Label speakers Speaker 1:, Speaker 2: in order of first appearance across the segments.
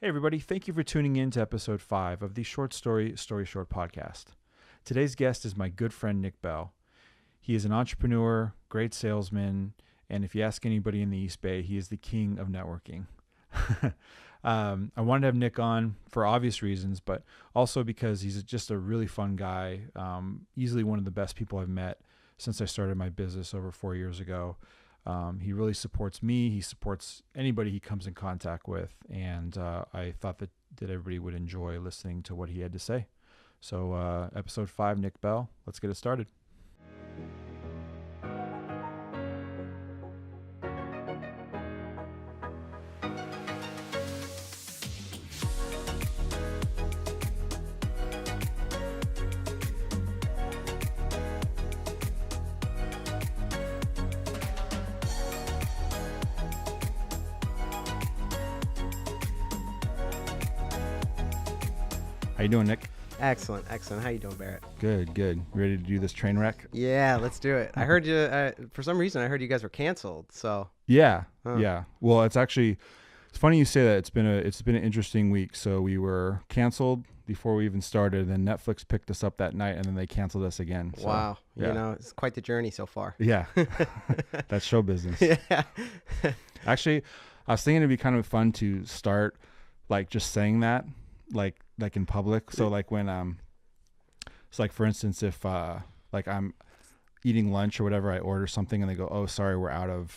Speaker 1: Hey everybody, thank you for tuning in to episode 5 of the StoryShort podcast. Today's guest is my good friend NickB. He is an entrepreneur, great salesman, and if you ask anybody in the East Bay, he is the king of networking. I wanted to have Nick on for obvious reasons, but also because he's just a really fun guy, easily one of the best people I've met since I started my business over 4 years ago. He really supports me. He supports anybody he comes in contact with. And I thought that everybody would enjoy listening to what he had to say. So episode 5, NickB, let's get it started. How you doing, Nick?
Speaker 2: Excellent. How you doing, Barrett?
Speaker 1: Good. Ready to do this train wreck?
Speaker 2: Yeah, let's do it. I heard you, for some reason, I heard you guys were canceled, so.
Speaker 1: Yeah. Well, it's funny you say that. It's been an interesting week. So we were canceled before we even started, then Netflix picked us up that night, and then they canceled us again. So,
Speaker 2: wow.
Speaker 1: yeah.
Speaker 2: It's quite the journey so far.
Speaker 1: Yeah. That's show business.
Speaker 2: Yeah.
Speaker 1: Actually, I was thinking it'd be kind of fun to start like just saying that, like in public. So like when so like for instance, if like I'm eating lunch or whatever, I order something and they go, "Oh, sorry, we're out of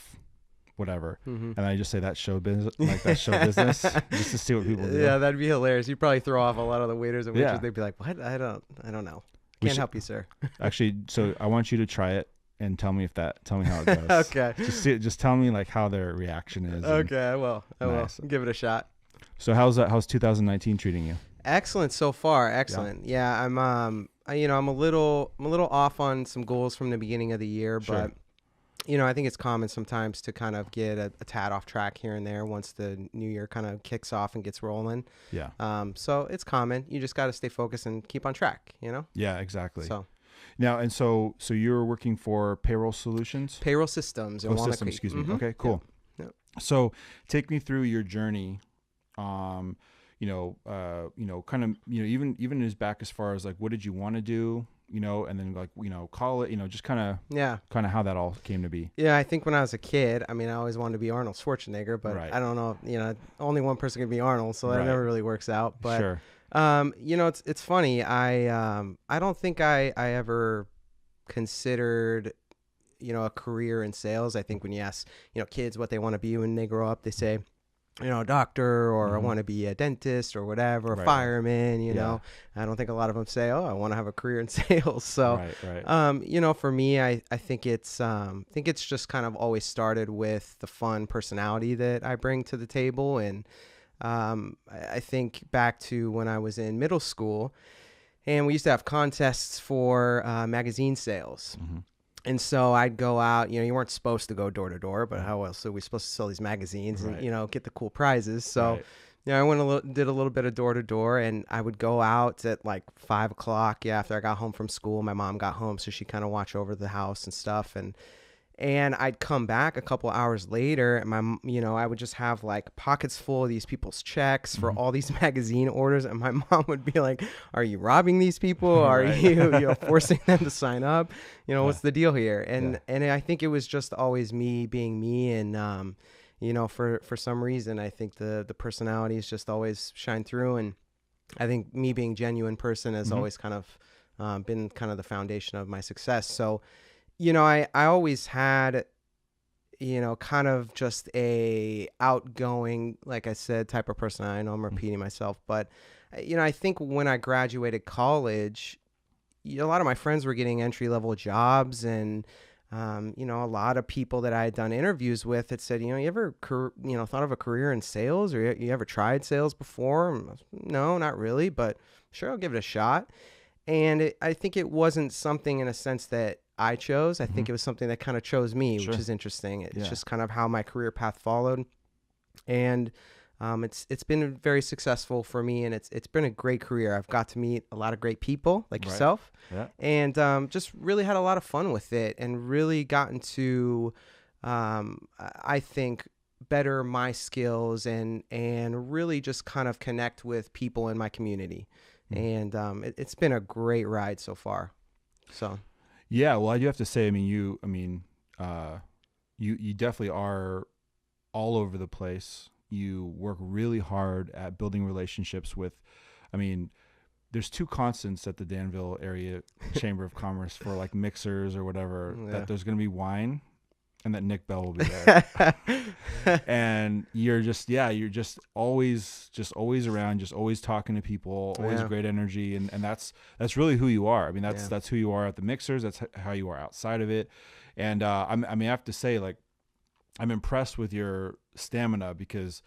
Speaker 1: whatever," and I just say that's show business, just to see what people do.
Speaker 2: Yeah, that'd be hilarious. You'd probably throw off a lot of the waiters and waitresses.
Speaker 1: Yeah.
Speaker 2: They'd be like, "What? I don't know. Can't help you, sir."
Speaker 1: Actually, so I want you to try it and tell me how it goes.
Speaker 2: Okay.
Speaker 1: Just tell me like how their reaction is.
Speaker 2: Okay, I will.
Speaker 1: Nice.
Speaker 2: Give it a shot.
Speaker 1: So how's 2019 treating you?
Speaker 2: Excellent so far. Excellent. Yeah, I'm I'm a little off on some goals from the beginning of the year,
Speaker 1: Sure.
Speaker 2: but I think it's common sometimes to kind of get a tad off track here and there once the new year kind of kicks off and gets rolling.
Speaker 1: Yeah.
Speaker 2: So it's common. You just got to stay focused and keep on track,
Speaker 1: Yeah, exactly.
Speaker 2: So
Speaker 1: Now, and so you're working for Payroll Solutions?
Speaker 2: Payroll Systems.
Speaker 1: Excuse me.
Speaker 2: Mm-hmm.
Speaker 1: Okay, cool.
Speaker 2: Yeah.
Speaker 1: So take me through your journey, kind of, even as back as far as like, what did you want to do, and then like, call it, just kind of how that all came to be.
Speaker 2: Yeah, I think when I was a kid, I always wanted to be Arnold Schwarzenegger, but
Speaker 1: Right.
Speaker 2: I don't know, only one person can be Arnold, so that
Speaker 1: Right.
Speaker 2: never really works out. But
Speaker 1: Sure.
Speaker 2: it's funny. I don't think I ever considered, a career in sales. I think when you ask, kids what they want to be when they grow up, they say, a doctor, or I want to be a dentist or whatever, a
Speaker 1: Right.
Speaker 2: fireman,
Speaker 1: Yeah.
Speaker 2: I don't think a lot of them say, oh, I want to have a career in sales. So,
Speaker 1: Right.
Speaker 2: for me, I think it's just kind of always started with the fun personality that I bring to the table. And I think back to when I was in middle school, and we used to have contests for magazine sales.
Speaker 1: Mm-hmm.
Speaker 2: And so I'd go out, you weren't supposed to go door to door, but how else are we supposed to sell these magazines
Speaker 1: Right.
Speaker 2: and, get the cool prizes? So,
Speaker 1: Right.
Speaker 2: I did a little bit of door to door, and I would go out at like 5 o'clock. Yeah. After I got home from school, my mom got home, so she kind of watched over the house and stuff. And I'd come back a couple hours later, and I would just have like pockets full of these people's checks for all these magazine orders. And my mom would be like, "Are you robbing these people? Are
Speaker 1: Right.
Speaker 2: you forcing them to sign up? What's the deal here?" And I think it was just always me being me. And, for some reason, I think the personalities just always shine through. And I think me being a genuine person has always kind of been kind of the foundation of my success. So, I always had, kind of just a outgoing, like I said, type of person. I know I'm repeating myself, but, I think when I graduated college, a lot of my friends were getting entry-level jobs, and, a lot of people that I had done interviews with had said, you ever, thought of a career in sales, or you ever tried sales before? No, not really, but sure, I'll give it a shot. And I think it wasn't something in a sense that I chose. I think it was something that kind of chose me,
Speaker 1: Sure.
Speaker 2: which is interesting. It's
Speaker 1: Yeah.
Speaker 2: just kind of how my career path followed. And it's been very successful for me, and it's been a great career. I've got to meet a lot of great people like
Speaker 1: Right.
Speaker 2: yourself,
Speaker 1: Yeah.
Speaker 2: and just really had a lot of fun with it, and really gotten to, I think, better my skills and really just kind of connect with people in my community. And it's been a great ride so far. So
Speaker 1: yeah, well, I do have to say, you definitely are all over the place. You work really hard at building relationships with, there's two constants at the Danville area Chamber of Commerce for like mixers or whatever, that there's going to be wine and that Nick Bell will be there. And you're just always around, just always talking to people, always great energy. And that's really who you are. That's who you are at the mixers. That's how you are outside of it. And I have to say, like, I'm impressed with your stamina, because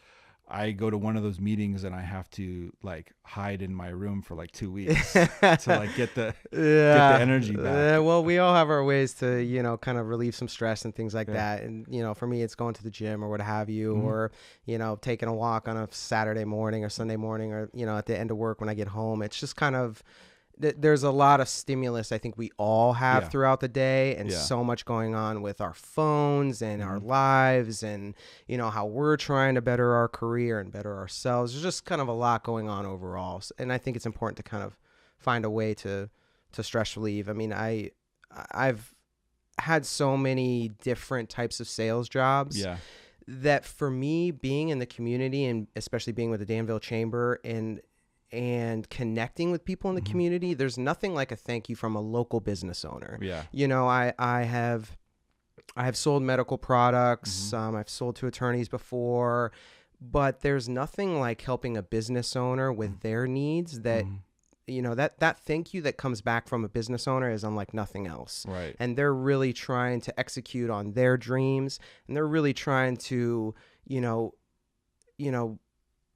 Speaker 1: I go to one of those meetings and I have to like hide in my room for like 2 weeks to like get the energy back.
Speaker 2: Well, we all have our ways to, kind of relieve some stress and things like that. And, for me, it's going to the gym or what have you, or, taking a walk on a Saturday morning or Sunday morning, or, at the end of work when I get home. It's just kind of, there's a lot of stimulus I think we all have throughout the day, and so much going on with our phones and our lives, and how we're trying to better our career and better ourselves. There's just kind of a lot going on overall, and I think it's important to kind of find a way to stress relieve. I've had so many different types of sales jobs that for me, being in the community, and especially being with the Danville Chamber and connecting with people in the community, there's nothing like a thank you from a local business owner. I have sold medical products. I've sold to attorneys before, but there's nothing like helping a business owner with their needs that, that thank you that comes back from a business owner is unlike nothing else.
Speaker 1: Right.
Speaker 2: And they're really trying to execute on their dreams, and they're really trying to,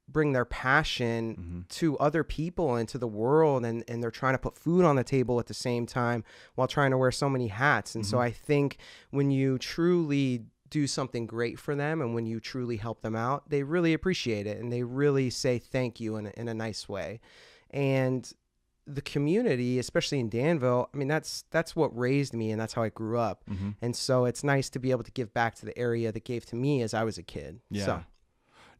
Speaker 2: bring their passion to other people and to the world, and they're trying to put food on the table at the same time while trying to wear so many hats. And so I think when you truly do something great for them, and when you truly help them out, they really appreciate it, and they really say thank you in a nice way. And the community, especially in Danville, that's what raised me, and that's how I grew up. And so it's nice to be able to give back to the area that gave to me as I was a kid.
Speaker 1: Yeah.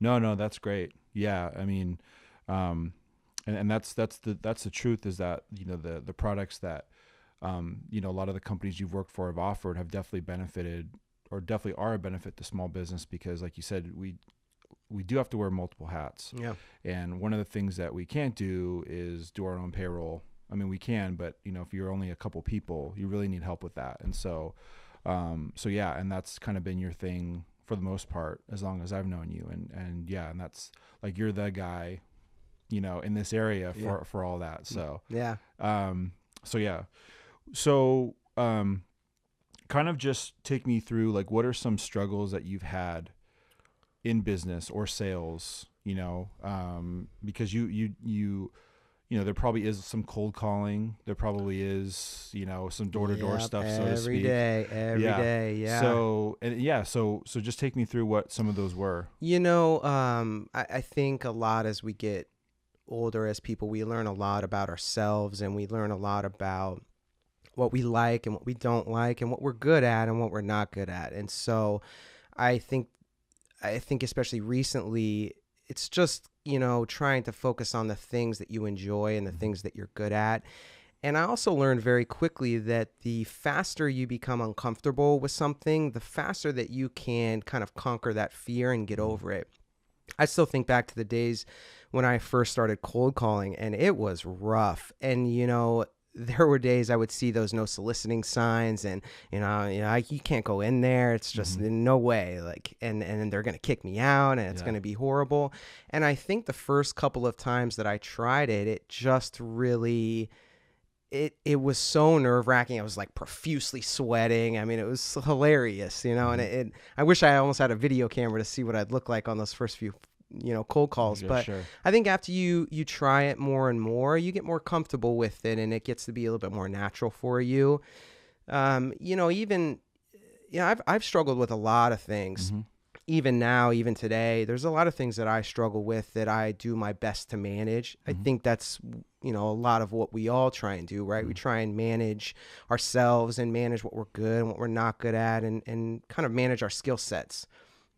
Speaker 1: No, that's great. Yeah. And that's the truth, is that, the products that, a lot of the companies you've worked for have offered have definitely benefited, or definitely are a benefit to small business, because like you said, we do have to wear multiple hats. Yeah. And one of the things that we can't do is do our own payroll. We can, but if you're only a couple people, you really need help with that. And so yeah, and that's kind of been your thing for the most part, as long as I've known you. And that's like, you're the guy, in this area for all that. So, So kind of just take me through, like, what are some struggles that you've had in business or sales, because you there probably is some cold calling. There probably is, some door-to-door stuff, so to speak.
Speaker 2: Every day.
Speaker 1: So just take me through what some of those were.
Speaker 2: I think a lot as we get older as people, we learn a lot about ourselves, and we learn a lot about what we like and what we don't like, and what we're good at and what we're not good at. And so I think especially recently, it's just, trying to focus on the things that you enjoy and the things that you're good at. And I also learned very quickly that the faster you become uncomfortable with something, the faster that you can kind of conquer that fear and get over it. I still think back to the days when I first started cold calling, and it was rough. And, there were days I would see those no soliciting signs, and you can't go in there. It's just no way. Like, and they're gonna kick me out, and it's gonna be horrible. And I think the first couple of times that I tried it, it just really, it was so nerve wracking. I was like profusely sweating. It was hilarious, And I wish I almost had a video camera to see what I'd look like on those first few cold calls. But I think after you try it more and more, you get more comfortable with it, and it gets to be a little bit more natural for you. I've struggled with a lot of things. Even now, even today, there's a lot of things that I struggle with that I do my best to manage. I think that's, a lot of what we all try and do, right? We try and manage ourselves and manage what we're good and what we're not good at, and kind of manage our skill sets.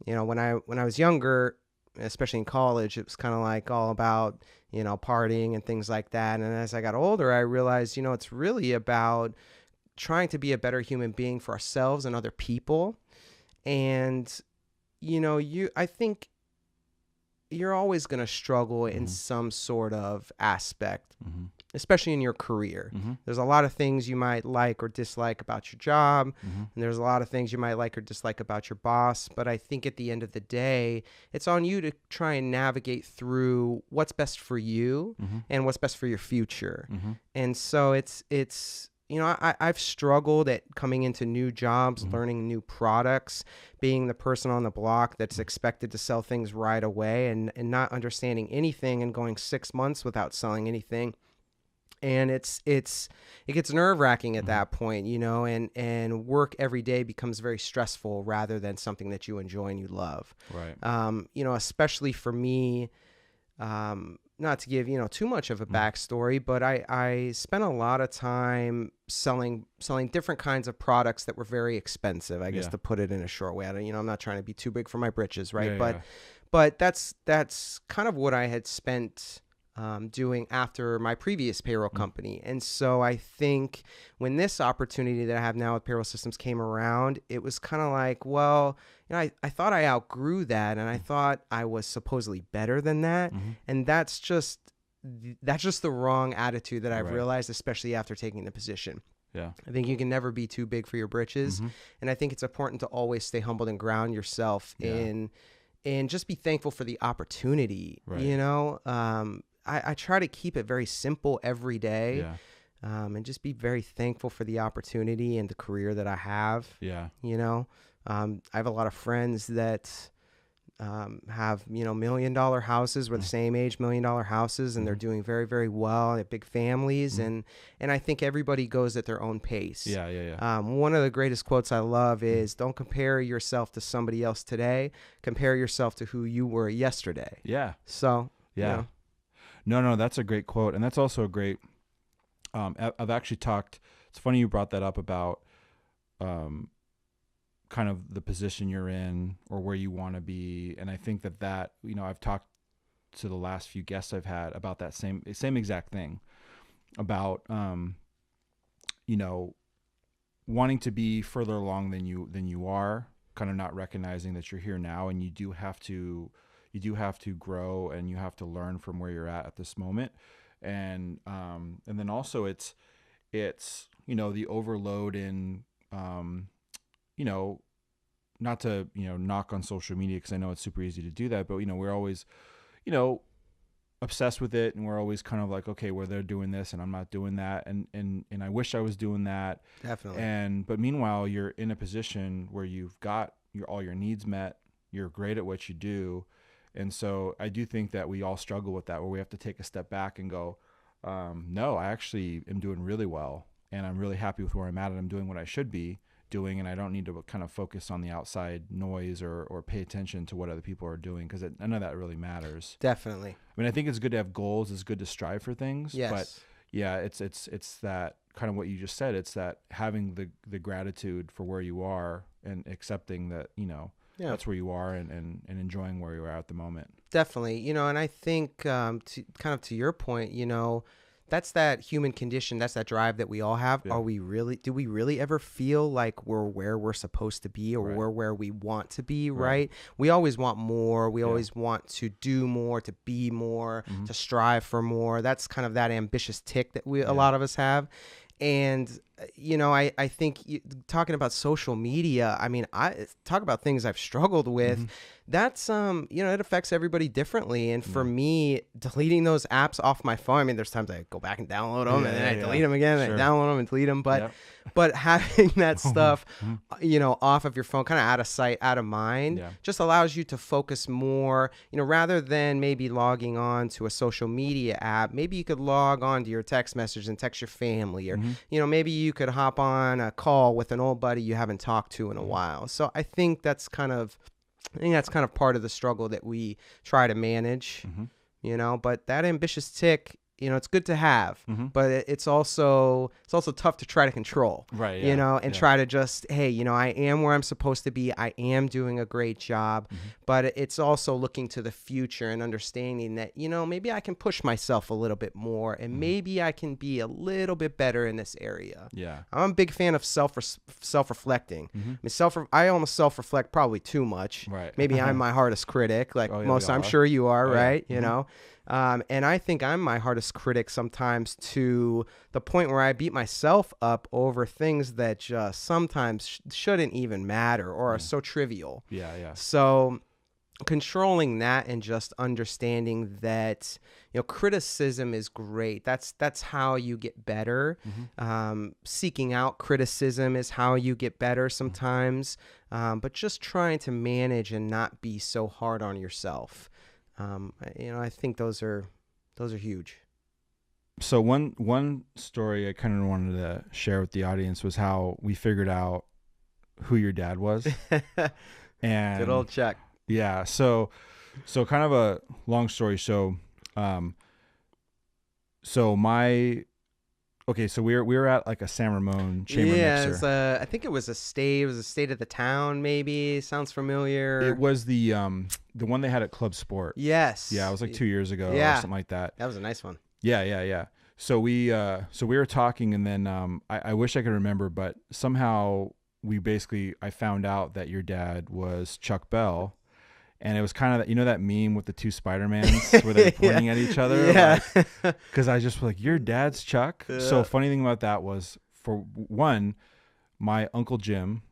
Speaker 2: when I was younger, especially in college, it was kind of like all about, partying and things like that. And as I got older, I realized, it's really about trying to be a better human being for ourselves and other people. And, I think you're always going to struggle in some sort of aspect, especially in your career. There's a lot of things you might like or dislike about your job, and there's a lot of things you might like or dislike about your boss. But I think at the end of the day, it's on you to try and navigate through what's best for you and what's best for your future. And so it's I've struggled at coming into new jobs, learning new products, being the person on the block that's expected to sell things right away, and not understanding anything and going 6 months without selling anything. And it gets nerve-wracking at that point, and work every day becomes very stressful rather than something that you enjoy and you love.
Speaker 1: Right.
Speaker 2: Especially for me, not to give, too much of a backstory, but I spent a lot of time selling different kinds of products that were very expensive, I guess, to put it in a short way. I'm not trying to be too big for my britches, right? But that's kind of what I had spent doing after my previous payroll company. And so I think when this opportunity that I have now with Payroll Systems came around, it was kind of like, well, I thought I outgrew that, and I thought I was supposedly better than that. And that's just the wrong attitude that I've realized, especially after taking the position.
Speaker 1: Yeah.
Speaker 2: I think you can never be too big for your britches. And I think it's important to always stay humbled and ground yourself in just be thankful for the opportunity. I try to keep it very simple every day, and just be very thankful for the opportunity and the career that I have. I have a lot of friends that have, $1 million houses. We're the same age, $1 million houses, and they're doing very, very well. They have big families, and I think everybody goes at their own pace. One of the greatest quotes I love is, don't compare yourself to somebody else today. Compare yourself to who you were yesterday. So,
Speaker 1: No, that's a great quote. And that's also a great, I've actually talked, it's funny you brought that up about kind of the position you're in or where you want to be. And I think that, I've talked to the last few guests I've had about that same exact thing about, wanting to be further along than you are, kind of not recognizing that you're here now, and you do have to grow, and you have to learn from where you're at this moment. And then also it's, the overload in, not to, knock on social media, cause I know it's super easy to do that, but we're always, obsessed with it, and we're always kind of like, okay, well, they're doing this and I'm not doing that. And I wish I was doing that.
Speaker 2: Definitely.
Speaker 1: But meanwhile, you're in a position where you've got all your needs met. You're great at what you do. And so I do think that we all struggle with that, where we have to take a step back and go, no, I actually am doing really well, and I'm really happy with where I'm at, and I'm doing what I should be doing, and I don't need to kind of focus on the outside noise or pay attention to what other people are doing, because none of that really matters.
Speaker 2: Definitely.
Speaker 1: I mean, I think it's good to have goals. It's good to strive for things.
Speaker 2: Yes.
Speaker 1: But yeah, it's that kind of what you just said. It's that having the gratitude for where you are, and accepting that, that's where you are, and enjoying where you are at the moment.
Speaker 2: Definitely. And I think to your point, that's that human condition. That's that drive that we all have. Yeah. Do we really ever feel like we're where we're supposed to be, or we're where we want to be, right? We always want more. We always want to do more, to be more, to strive for more. That's kind of that ambitious tick that a lot of us have. And, I think talking about social media, I mean, I talk about things I've struggled with. That's, it affects everybody differently. And for me, deleting those apps off my phone, I mean, there's times I go back and download them, and then I delete them again, and I download them and delete them. But having that stuff, off of your phone, kind of out of sight, out of mind, just allows you to focus more, rather than maybe logging on to a social media app. Maybe you could log on to your text message and text your family, or, maybe you could hop on a call with an old buddy you haven't talked to in a while. So I think that's kind of part of the struggle that we try to manage, but that ambitious tick, it's good to have,
Speaker 1: Mm-hmm.
Speaker 2: but it's also tough to try to control,
Speaker 1: Right.
Speaker 2: you
Speaker 1: Yeah.
Speaker 2: know, and try to just, hey, I am where I'm supposed to be. I am doing a great job, but it's also looking to the future and understanding that, maybe I can push myself a little bit more, and maybe I can be a little bit better in this area.
Speaker 1: Yeah.
Speaker 2: I'm a big fan of self-reflecting. I almost self-reflect probably too much.
Speaker 1: Right.
Speaker 2: Maybe I'm my hardest critic, like
Speaker 1: Oh, yeah,
Speaker 2: most.
Speaker 1: we all
Speaker 2: I'm
Speaker 1: are.
Speaker 2: sure you are,
Speaker 1: Oh, yeah.
Speaker 2: right? You know, and I think I'm my hardest critic sometimes, to the point where I beat myself up over things that just sometimes shouldn't even matter or are so trivial.
Speaker 1: Yeah. Yeah.
Speaker 2: So controlling that and just understanding that, criticism is great. That's how you get better. Seeking out criticism is how you get better sometimes. But just trying to manage and not be so hard on yourself. I think those are huge.
Speaker 1: So one story I kind of wanted to share with the audience was how we figured out who your dad was. And
Speaker 2: Good old Chuck.
Speaker 1: yeah, so kind of a long story. So we were at like a San Ramon chamber mixer.
Speaker 2: I think it was a state. It was a state of the town, maybe. Sounds familiar.
Speaker 1: It was the one they had at Club Sport.
Speaker 2: Yes.
Speaker 1: Yeah, it was like 2 years ago or something like that.
Speaker 2: That was a nice one.
Speaker 1: Yeah. So we were talking, and then I wish I could remember, but somehow I found out that your dad was Chuck Bell. And it was kind of that meme with the two Spider-Mans where they're pointing at each other.
Speaker 2: Yeah.
Speaker 1: Because I just was like, your dad's Chuck? Yeah. So funny thing about that was, for one, my Uncle Jim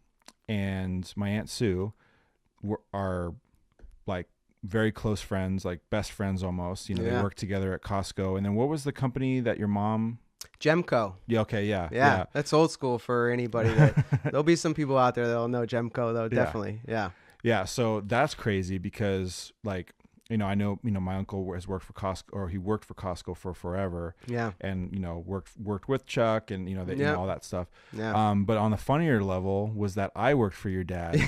Speaker 1: and my Aunt Sue are like very close friends, like best friends almost. They work together at Costco. And then what was the company that your mom...
Speaker 2: Gemco.
Speaker 1: Yeah. Okay. Yeah.
Speaker 2: Yeah. That's old school for anybody. There'll be some people out there that'll know Gemco, though. Definitely. Yeah.
Speaker 1: Yeah, so that's crazy because, like, I know, my uncle has worked for Costco, or he worked for Costco for forever. Yeah. And, worked with Chuck and, all that stuff. Yeah. But on the funnier level was that I worked for your dad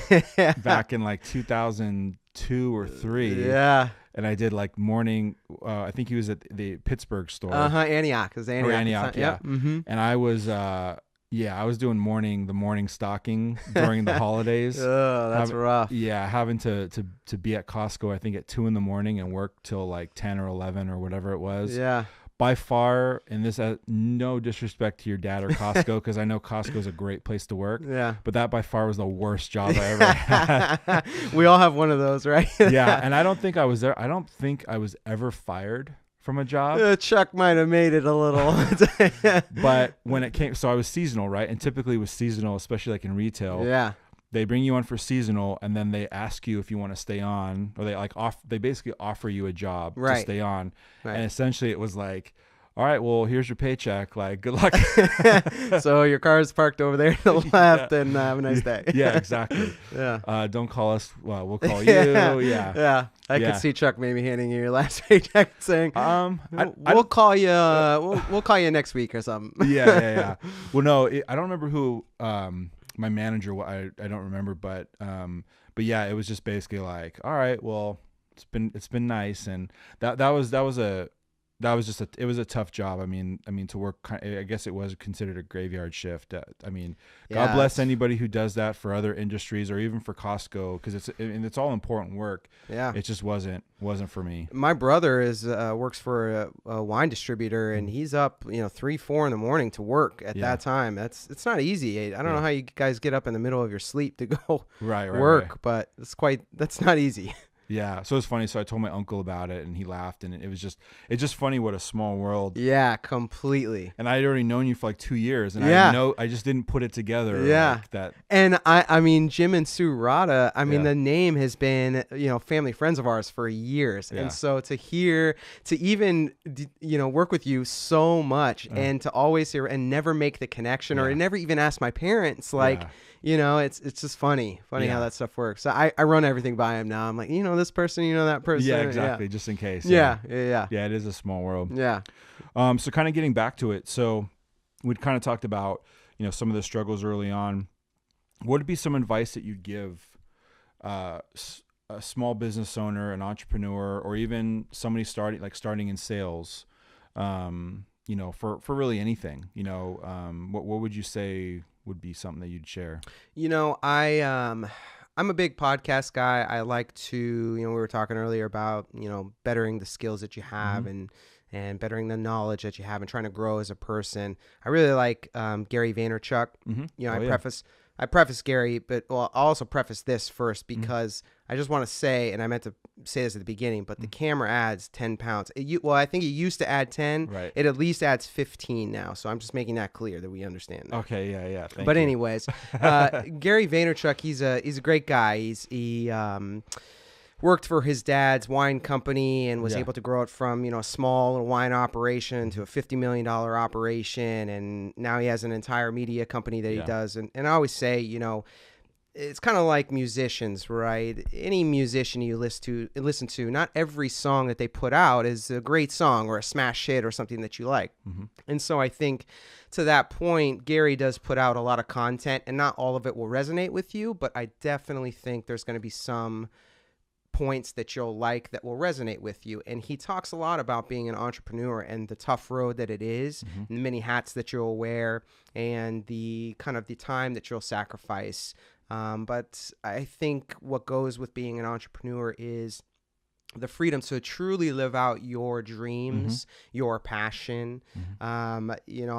Speaker 1: back in like 2002 or 3. Yeah. And I did like morning, I think he was at the Pittsburgh store.
Speaker 2: Antioch. It was Antioch.
Speaker 1: Antioch, yeah. Mm-hmm. And I was... I was doing the morning stocking during the holidays.
Speaker 2: Oh, that's rough.
Speaker 1: Yeah, having to be at Costco, I think at 2 a.m. and work till like 10 or 11 or whatever it was. Yeah. By far, and this no disrespect to your dad or Costco, because I know Costco is a great place to work. Yeah. But that by far was the worst job I ever had.
Speaker 2: We all have one of those, right?
Speaker 1: Yeah, and I don't think I was there. I don't think I was ever fired from a job.
Speaker 2: Chuck might have made it a little.
Speaker 1: But when it came, so I was seasonal, right? And typically with seasonal, especially like in retail, they bring you on for seasonal, and then they ask you if you want to stay on, or they basically offer you a job to stay on. Right. And essentially it was like, all right, well, here's your paycheck. Like, good luck.
Speaker 2: So your car is parked over there to the left, and have a nice day.
Speaker 1: Yeah, exactly. Yeah. Don't call us. Well, we'll call you. Yeah.
Speaker 2: I could see Chuck maybe handing you your last paycheck, saying, "We'll call you. We'll call you next week or something."
Speaker 1: Yeah. Well, no, I don't remember who my manager. I don't remember, but yeah, it was just basically like, all right, well, it's been nice, and that was it was a tough job. I mean to work, I guess it was considered a graveyard shift. God bless anybody who does that for other industries or even for Costco, because it's all important work. Yeah. It just wasn't for me.
Speaker 2: My brother works for a wine distributor, and he's up 3-4 in the morning to work at that time. It's not easy. I don't know how you guys get up in the middle of your sleep to go work, but that's not easy.
Speaker 1: Yeah, so it's funny. So I told my uncle about it, and he laughed, and it's just funny what a small world.
Speaker 2: Yeah, completely.
Speaker 1: And I'd already known you for like 2 years, and I just didn't put it together.
Speaker 2: Yeah,
Speaker 1: like that.
Speaker 2: And I mean, Jim and Sue Rodda. I mean, the name has been family friends of ours for years, and so to even work with you so much, and to always hear and never make the connection, or never even ask my parents, like. Yeah. It's just funny how that stuff works. So I run everything by him now. I'm like, this person, that person.
Speaker 1: Yeah, exactly. Just in case.
Speaker 2: Yeah.
Speaker 1: Yeah, it is a small world.
Speaker 2: Yeah.
Speaker 1: So kind of getting back to it. So we'd kind of talked about, some of the struggles early on. What would be some advice that you'd give a small business owner, an entrepreneur, or even somebody starting in sales, you know, for really anything, you know, what would you say would be something that you'd share?
Speaker 2: You know, I'm a big podcast guy. I like to, you know, we were talking earlier about, you know, bettering the skills that you have and bettering the knowledge that you have and trying to grow as a person. I really like Gary Vaynerchuk. You know, I preface Gary, but I'll also preface this first because I just want to say, and I meant to say this at the beginning, but the camera adds 10 pounds. Well, I think it used to add 10.
Speaker 1: Right.
Speaker 2: It at least adds 15 now. So I'm just making that clear that we understand that.
Speaker 1: Okay. Yeah. Thank
Speaker 2: But
Speaker 1: you.
Speaker 2: anyways, Gary Vaynerchuk, he's a great guy. He worked for his dad's wine company and was able to grow it from, you know, a small wine operation to a $50 million operation. And now he has an entire media company that he does. And I always say, you know, it's kind of like musicians, right? Any musician you listen to, not every song that they put out is a great song or a smash hit or something that you like. And so I think to that point, Gary does put out a lot of content and not all of it will resonate with you, but I definitely think there's going to be some points that you'll like that will resonate with you. And he talks a lot about being an entrepreneur and the tough road that it is, and the many hats that you'll wear and the kind of the time that you'll sacrifice. But I think what goes with being an entrepreneur is the freedom to truly live out your dreams, your passion. You know,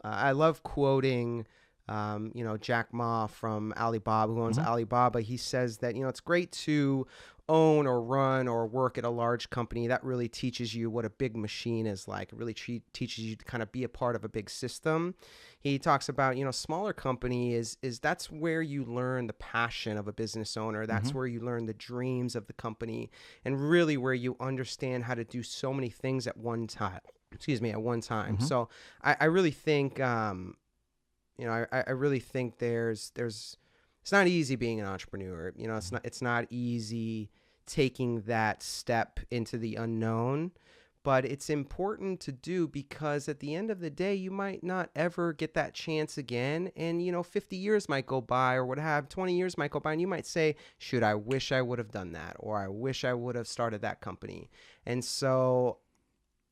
Speaker 2: I love quoting you know, Jack Ma from Alibaba, who owns Alibaba. He says that, you know, it's great to own or run or work at a large company. That really teaches you what a big machine is like. It really teaches you to kind of be a part of a big system. He talks about, you know, smaller company is that's where you learn the passion of a business owner. That's where you learn the dreams of the company and really where you understand how to do so many things at one time. So I really think, you know, I really think there's it's not easy being an entrepreneur. You know, it's not easy taking that step into the unknown, but it's important to do because at the end of the day, you might not ever get that chance again. And, you know, 50 years might go by or 20 years might go by and you might say, shoot, I wish I would have done that, or I wish I would have started that company. And so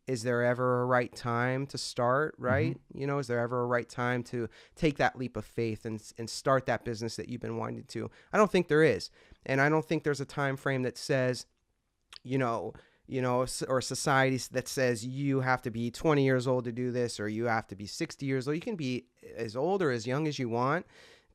Speaker 2: is there ever a right time to start, right? You know, is there ever a right time to take that leap of faith and start that business that you've been wanting to? I don't think there is. And I don't think there's a time frame that says, you know, or society that says you have to be 20 years old to do this, or you have to be 60 years old. You can be as old or as young as you want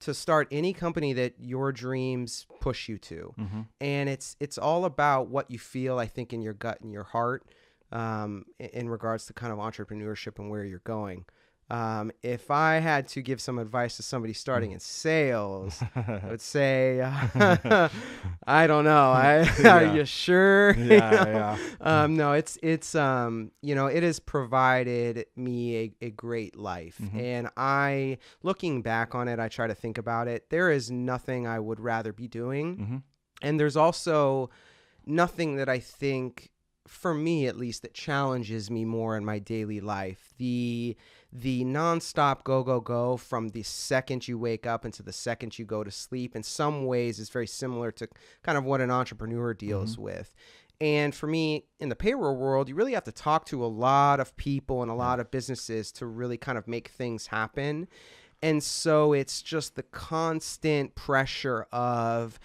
Speaker 2: to start any company that your dreams push you to. And it's all about what you feel, I think, in your gut and your heart. In regards to kind of entrepreneurship and where you're going. If I had to give some advice to somebody starting in sales, I would say, I don't know. Are you sure? No, it's you know, it has provided me a great life. And looking back on it, I try to think about it. There is nothing I would rather be doing. And there's also nothing that I think, for me at least, that challenges me more in my daily life. The nonstop go from the second you wake up into the second you go to sleep, in some ways is very similar to kind of what an entrepreneur deals with. And for me, in the payroll world, you really have to talk to a lot of people and a lot of businesses to really kind of make things happen. And so it's just the constant pressure of,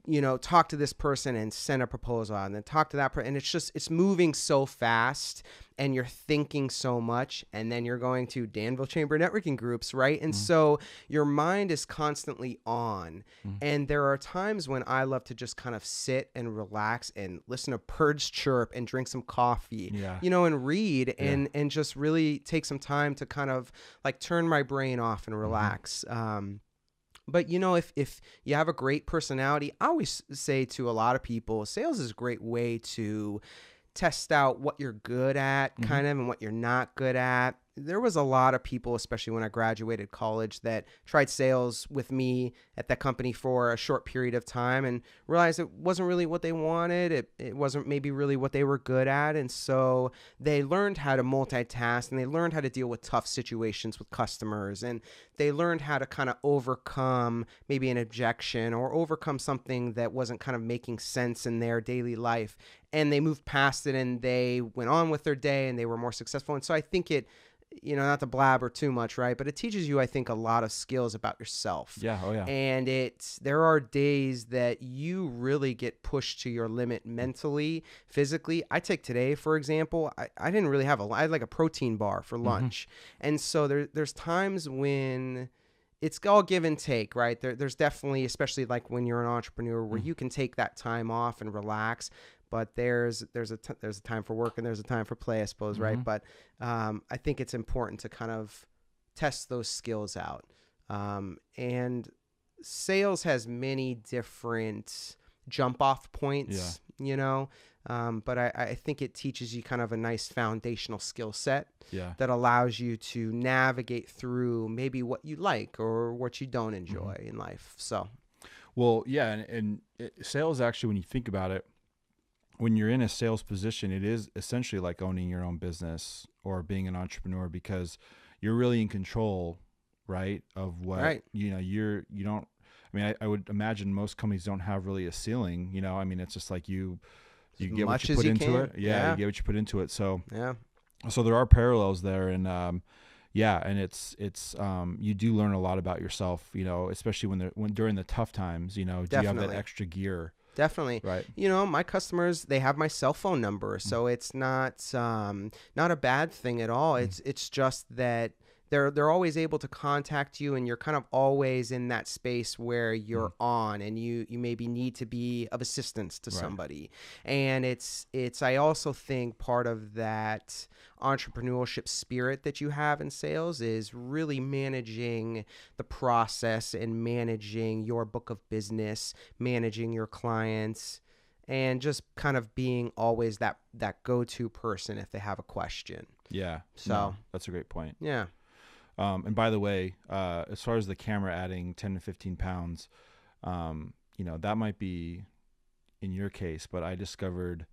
Speaker 2: you know, talk to this person and send a proposal out, and then talk to that person. And it's moving so fast and you're thinking so much, and then you're going to Danville Chamber networking groups, right? And so your mind is constantly on. And there are times when I love to just kind of sit and relax and listen to birds chirp and drink some coffee, you know, and read and just really take some time to kind of like turn my brain off and relax. But, you know, if you have a great personality, I always say to a lot of people, sales is a great way to test out what you're good at kind of and what you're not good at. There was a lot of people, especially when I graduated college, that tried sales with me at that company for a short period of time and realized it wasn't really what they wanted. It wasn't maybe really what they were good at. And so they learned how to multitask, and they learned how to deal with tough situations with customers. And they learned how to kind of overcome maybe an objection or overcome something that wasn't kind of making sense in their daily life. and they moved past it and they went on with their day and they were more successful. And so I think it, not to blabber too much, right? But it teaches you, I think, a lot of skills about yourself.
Speaker 1: Yeah. Oh yeah.
Speaker 2: And there are days that you really get pushed to your limit mentally, physically. I take today, for example, I didn't really I had like a protein bar for lunch. And so there's times when it's all give and take, right? There's definitely, especially like when you're an entrepreneur, where you can take that time off and relax. But there's a time for work and there's a time for play, I suppose, right? But I think it's important to kind of test those skills out. And sales has many different jump off points, but I think it teaches you kind of a nice foundational skill set that allows you to navigate through maybe what you like or what you don't enjoy in life. So,
Speaker 1: well, yeah. And sales, actually, when you think about it, when you're in a sales position, it is essentially like owning your own business or being an entrepreneur, because you're really in control, right, of what, you don't, I mean, I would imagine most companies don't have really a ceiling, I mean, it's just like you get what you put into it. Yeah, you get what you put into it. So, so there are parallels there. And, and it's you do learn a lot about yourself, especially when during the tough times, do you have that extra gear?
Speaker 2: Definitely.
Speaker 1: Right.
Speaker 2: My customers, they have my cell phone number, so it's not a bad thing at all. It's just that they're always able to contact you, and you're kind of always in that space where you're on, and you maybe need to be of assistance to somebody. And it's I also think part of that entrepreneurship spirit that you have in sales is really managing the process and managing your book of business, managing your clients, and just kind of being always that go-to person if they have a question.
Speaker 1: Yeah.
Speaker 2: So
Speaker 1: no, that's a great point.
Speaker 2: Yeah.
Speaker 1: And by the way, as far as the camera adding 10 to 15 pounds, that might be in your case, but I discovered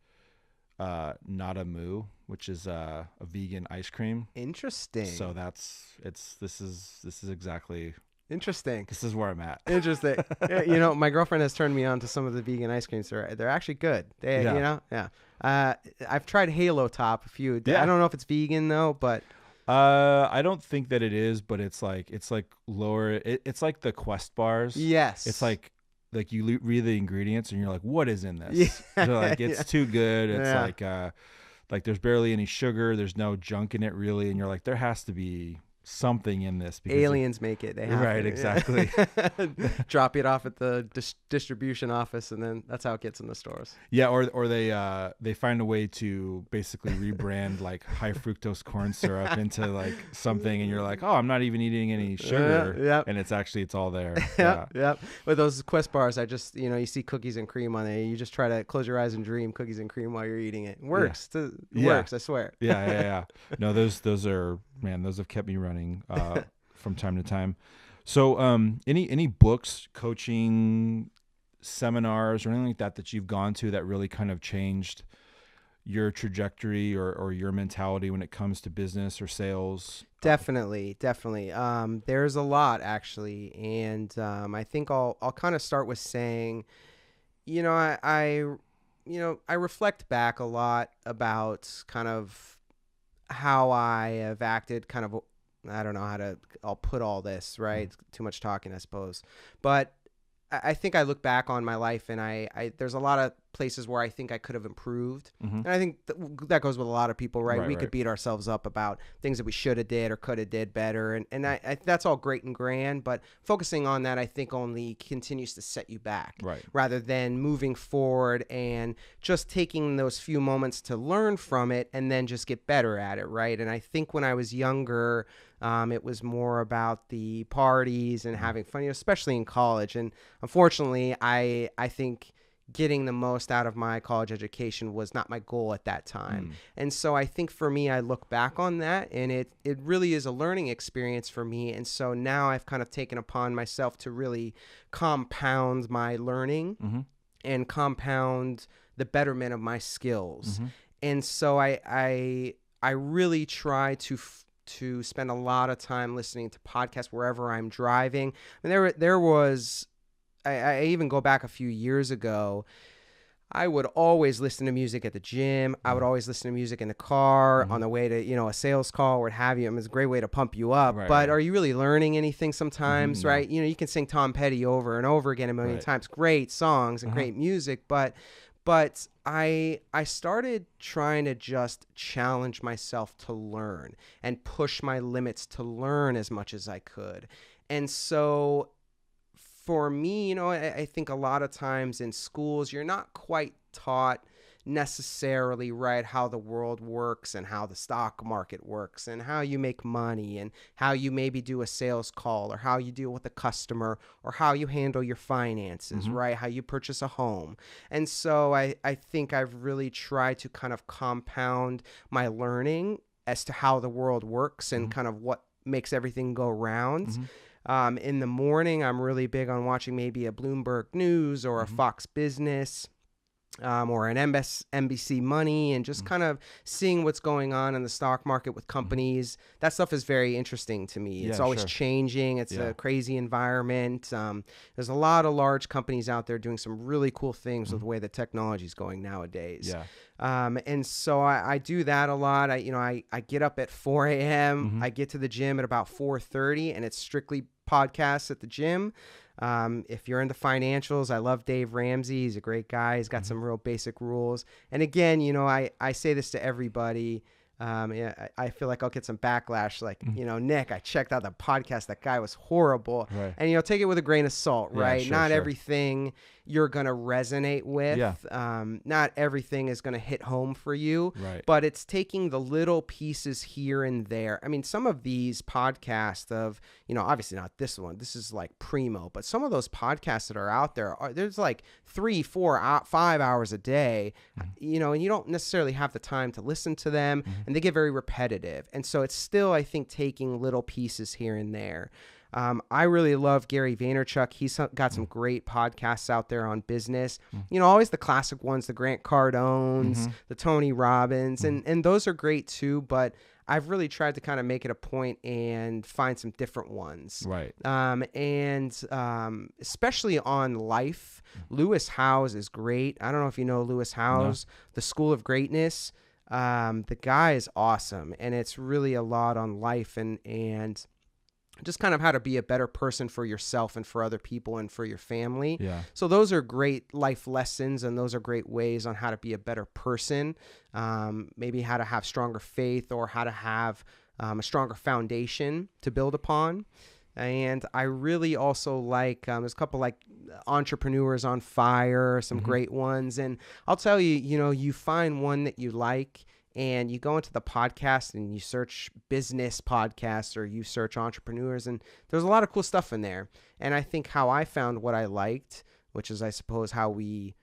Speaker 1: Nada Moo, which is a vegan ice cream.
Speaker 2: Interesting.
Speaker 1: So this is exactly
Speaker 2: interesting.
Speaker 1: This is where I'm at.
Speaker 2: Interesting. My girlfriend has turned me on to some of the vegan ice creams. They're actually good. I've tried Halo Top a few. I don't know if it's vegan though, but
Speaker 1: I don't think that it is, but it's like lower. It's like the Quest bars.
Speaker 2: Yes.
Speaker 1: It's like you read the ingredients and you're like, what is in this? Yeah. Like it's too good. It's like there's barely any sugar. There's no junk in it really. And you're like, there has to be something in this. Because
Speaker 2: aliens make it. They have
Speaker 1: right,
Speaker 2: to.
Speaker 1: Exactly.
Speaker 2: Drop it off at the distribution office, and then that's how it gets in the stores.
Speaker 1: Yeah, or they find a way to basically rebrand like high fructose corn syrup into like something, and you're like, oh, I'm not even eating any sugar, and it's all there.
Speaker 2: Yep. With those Quest bars, I just you see cookies and cream on there. You just try to close your eyes and dream cookies and cream while you're eating it. It works. It works. I swear.
Speaker 1: Yeah. No, those are, man, those have kept me running from time to time. So any books, coaching, seminars, or anything like that you've gone to that really kind of changed your trajectory or your mentality when it comes to business or sales?
Speaker 2: Definitely. There's a lot actually, and I think I'll kind of start with saying, I reflect back a lot about kind of how I have acted, kind of, I don't know I'll put all this, right? It's too much talking, I suppose. But I think I look back on my life, and I there's a lot of places where I think I could have improved. And I think that goes with a lot of people, right? We could beat ourselves up about things that we should have did or could have did better. And I that's all great and grand, but focusing on that, I think, only continues to set you back,
Speaker 1: right? Rather
Speaker 2: than moving forward and just taking those few moments to learn from it and then just get better at it, right? And I think when I was younger, it was more about the parties and having fun, especially in college. And unfortunately, I think getting the most out of my college education was not my goal at that time. And so I think for me, I look back on that, and it really is a learning experience for me. And so now I've kind of taken upon myself to really compound my learning and compound the betterment of my skills. And so I really try to spend a lot of time listening to podcasts wherever I'm driving. I mean, there was, I even go back a few years ago, I would always listen to music at the gym. I would always listen to music in the car on the way to, a sales call or what have you. I mean, it's a great way to pump you up.
Speaker 1: Right,
Speaker 2: but
Speaker 1: right.
Speaker 2: are you really learning anything sometimes,
Speaker 1: No.
Speaker 2: right? You can sing Tom Petty over and over again a million times. Great songs and great music, but I started trying to just challenge myself to learn and push my limits to learn as much as I could. And so for me, I think a lot of times in schools, you're not quite taught necessarily right how the world works and how the stock market works and how you make money and how you maybe do a sales call or how you deal with a customer or how you handle your finances, right? How you purchase a home. And so I think I've really tried to kind of compound my learning as to how the world works and kind of what makes everything go round. In the morning, I'm really big on watching maybe a Bloomberg News or a Fox Business or an NBC Money and just kind of seeing what's going on in the stock market with companies. That stuff is very interesting to me. It's always changing. It's a crazy environment. There's a lot of large companies out there doing some really cool things with the way the technology is going nowadays. And so I do that a lot. I get up at 4 a.m. I get to the gym at about 4:30, and it's strictly podcasts at the gym. If you're into financials, I love Dave Ramsey. He's a great guy. He's got some real basic rules. And again, I say this to everybody. I feel like I'll get some backlash. Like, Nick, I checked out the podcast. That guy was horrible.
Speaker 1: Right.
Speaker 2: And, take it with a grain of salt, right?
Speaker 1: Sure,
Speaker 2: Not everything you're going to resonate with. Not everything is going to hit home for you.
Speaker 1: Right.
Speaker 2: But it's taking the little pieces here and there. I mean, some of these podcasts of, obviously not this one. This is like primo. But some of those podcasts that are out there, there's like 3, 4, 5 hours a day, and you don't necessarily have the time to listen to them. And they get very repetitive. And so it's still, I think, taking little pieces here and there. I really love Gary Vaynerchuk. He's got some great podcasts out there on business. Always the classic ones, the Grant Cardones, the Tony Robbins, and those are great too. But I've really tried to kind of make it a point and find some different ones.
Speaker 1: Right.
Speaker 2: Especially on life, Lewis Howes is great. I don't know if you know Lewis Howes, The School of Greatness. The guy is awesome, and it's really a lot on life and just kind of how to be a better person for yourself and for other people and for your family.
Speaker 1: Yeah.
Speaker 2: So those are great life lessons, and those are great ways on how to be a better person, maybe how to have stronger faith or how to have a stronger foundation to build upon. And I really also like, there's a couple like Entrepreneurs on Fire, some great ones. And I'll tell you, you find one that you like and you go into the podcast and you search business podcasts or you search entrepreneurs, and there's a lot of cool stuff in there. And I think how I found what I liked, which is I suppose how we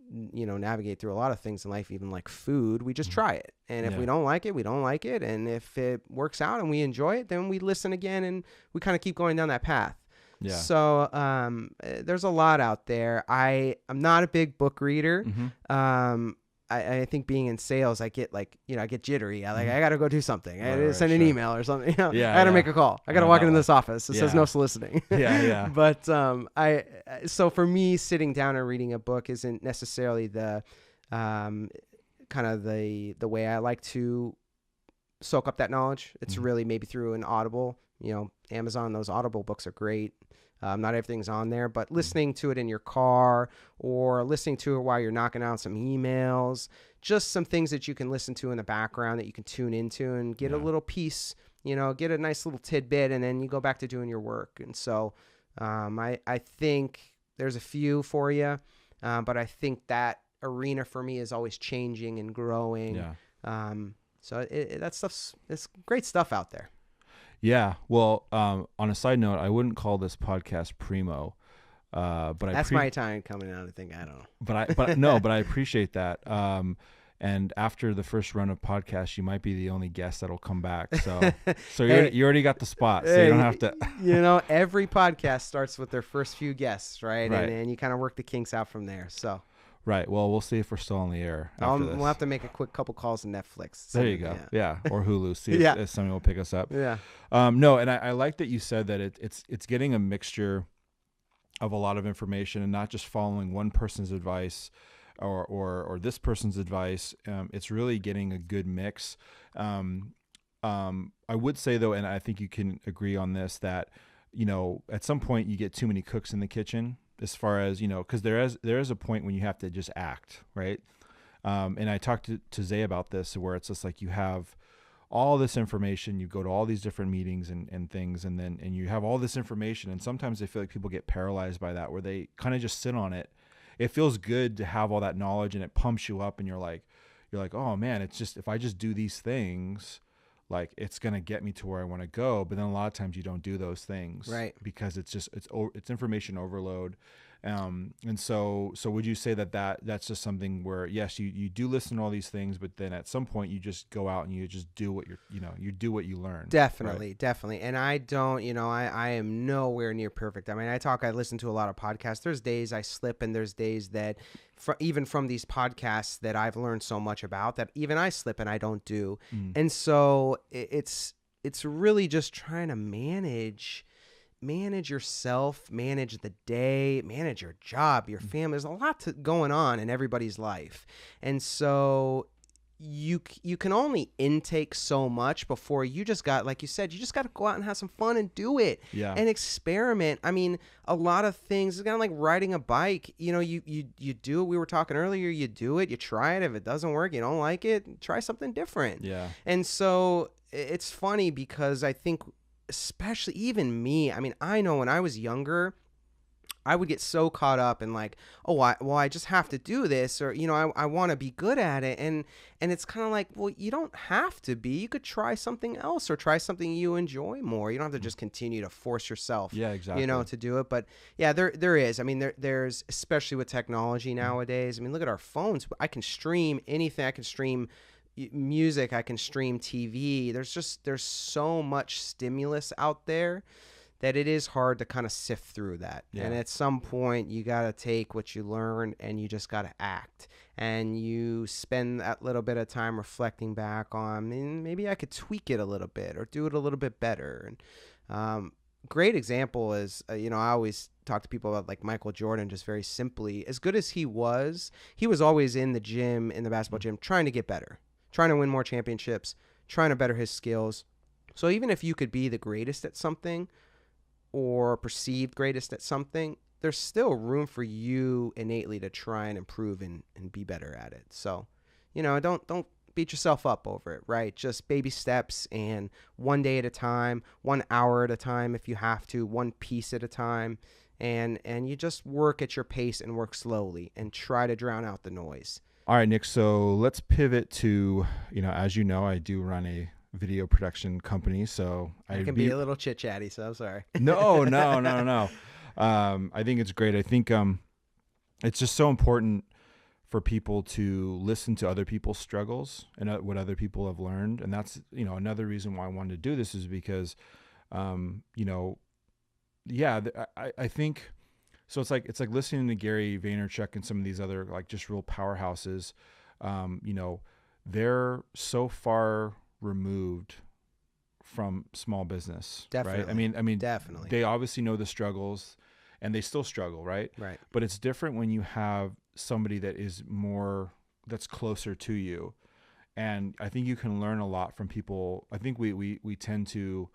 Speaker 2: navigate through a lot of things in life, even like food, we just try it. And if we don't like it, we don't like it. And if it works out and we enjoy it, then we listen again and we kind of keep going down that path. Yeah. So there's a lot out there. I'm not a big book reader. I think being in sales, I get I get jittery. I got to go do something. I got to send an email or something. I got to make a call. I got to walk into this office. It says no soliciting. But so for me, sitting down and reading a book isn't necessarily the kind of the way I like to soak up that knowledge. It's really maybe through an Audible. Amazon, those Audible books are great. Not everything's on there, but listening to it in your car or listening to it while you're knocking out some emails, just some things that you can listen to in the background that you can tune into and get a little piece, get a nice little tidbit, and then you go back to doing your work. And so I think there's a few for you, but I think that arena for me is always changing and growing. So it's great stuff out there.
Speaker 1: Yeah. Well, on a side note, I wouldn't call this podcast primo, but
Speaker 2: that's my Italian coming out. I think I don't know. But I appreciate
Speaker 1: that. And after the first run of podcasts, you might be the only guest that'll come back. So you already got the spot, so you don't have to.
Speaker 2: Every podcast starts with their first few guests, right? And you kind of work the kinks out from there. So.
Speaker 1: Right. Well, we'll see if we're still on the air after this.
Speaker 2: We'll have to make a quick couple calls to Netflix.
Speaker 1: There you go. Yeah. Or Hulu. See if someone will pick us up.
Speaker 2: Yeah.
Speaker 1: No, and I like that you said that it's getting a mixture of a lot of information and not just following one person's advice or this person's advice. It's really getting a good mix. I would say though, and I think you can agree on this, that, at some point you get too many cooks in the kitchen, as far as, because there is a point when you have to just act, right? And I talked to Zay about this, where it's just like you have all this information, you go to all these different meetings and things, and you have all this information, and sometimes I feel like people get paralyzed by that, where they kind of just sit on it. It feels good to have all that knowledge, and it pumps you up, and you're like, oh man, it's just, if I just do these things, like, it's going to get me to where I want to go. But then a lot of times you don't do those things,
Speaker 2: right?
Speaker 1: Because it's information overload. And so would you say that's just something where, yes, you do listen to all these things, but then at some point you just go out and you just do what you do what you learn.
Speaker 2: Definitely.
Speaker 1: Right?
Speaker 2: Definitely. And I don't, I am nowhere near perfect. I mean, I listen to a lot of podcasts. There's days I slip, and there's days that even from these podcasts that I've learned so much about, that even I slip and I don't do. And so it's really just trying to manage yourself, manage the day, manage your job, your family. There's a lot going on in everybody's life. And so you can only intake so much before you just got, like you said, you just got to go out and have some fun and do it.
Speaker 1: Yeah.
Speaker 2: And experiment. I mean, a lot of things, it's kind of like riding a bike. You do it. We were talking earlier, you do it, you try it. If it doesn't work, you don't like it, try something different.
Speaker 1: Yeah.
Speaker 2: And so it's funny because I think, especially even me, I mean, I know when I was younger, I would get so caught up in like, I just have to do this, or, I want to be good at it. And it's kind of like, well, you don't have to be. You could try something else, or try something you enjoy more. You don't have to just continue to force yourself,
Speaker 1: exactly.
Speaker 2: To do it. But yeah, there is. I mean, there's, especially with technology nowadays. I mean, look at our phones. I can stream anything. I can stream music, I can stream TV. There's so much stimulus out there that it is hard to kind of sift through that. Yeah. And at some point you got to take what you learn and you just got to act, and you spend that little bit of time reflecting back on, maybe I could tweak it a little bit or do it a little bit better. And great example is, I always talk to people about like Michael Jordan, just very simply, as good as he was always in the gym, in the basketball gym, trying to get better, trying to win more championships, trying to better his skills. So even if you could be the greatest at something, or perceived greatest at something, there's still room for you innately to try and improve and be better at it. So, don't beat yourself up over it, right? Just baby steps, and one day at a time, 1 hour at a time if you have to, one piece at a time. And you just work at your pace and work slowly and try to drown out the noise.
Speaker 1: All right, Nick, so let's pivot to, as you know, I do run a video production company, so
Speaker 2: I can be a little chit-chatty, so I'm sorry.
Speaker 1: No. I think it's great. I think it's just so important for people to listen to other people's struggles and what other people have learned. And that's, another reason why I wanted to do this, is because, I think, so it's like listening to Gary Vaynerchuk and some of these other, like, just real powerhouses. They're so far removed from small business.
Speaker 2: Definitely.
Speaker 1: Right? I mean,
Speaker 2: definitely.
Speaker 1: They obviously know the struggles, and they still struggle, right?
Speaker 2: Right.
Speaker 1: But it's different when you have somebody that's closer to you. And I think you can learn a lot from people. I think we tend to,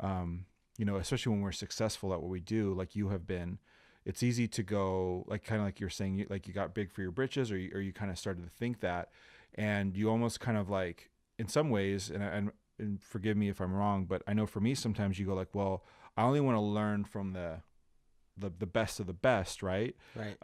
Speaker 1: especially when we're successful at what we do, like you have been, it's easy to go, like, kind of like you're saying, like you got big for your britches, or you kind of started to think that, and you almost kind of, like, in some ways, and forgive me if I'm wrong, but I know for me, sometimes you go like, well, I only want to learn from the best of the best, right?
Speaker 2: Right.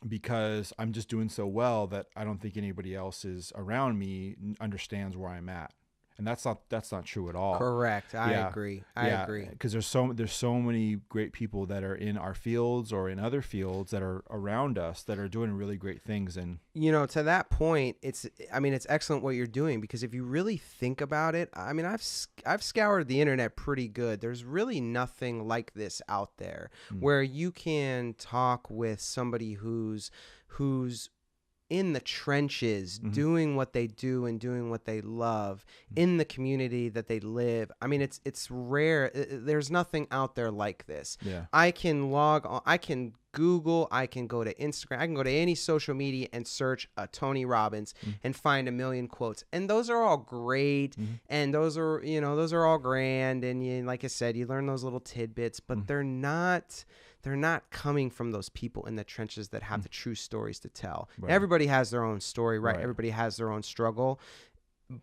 Speaker 1: Because I'm just doing so well that I don't think anybody else is around me understands where I'm at. And that's not true at all.
Speaker 2: Correct. I agree. I agree.
Speaker 1: Because there's so many great people that are in our fields or in other fields that are around us that are doing really great things. And
Speaker 2: to that point, it's excellent what you're doing, because if you really think about it, I mean, I've scoured the internet pretty good. There's really nothing like this out there where you can talk with somebody who's in the trenches, doing what they do and doing what they love in the community that they live. I mean, it's rare. There's nothing out there like this.
Speaker 1: Yeah.
Speaker 2: I can log on, I can Google, I can go to Instagram, I can go to any social media and search Tony Robbins and find a million quotes. And those are all great. And those are all grand. And like I said, you learn those little tidbits, but they're not coming from those people in the trenches that have the true stories to tell. Right. Everybody has their own story, right? Everybody has their own struggle.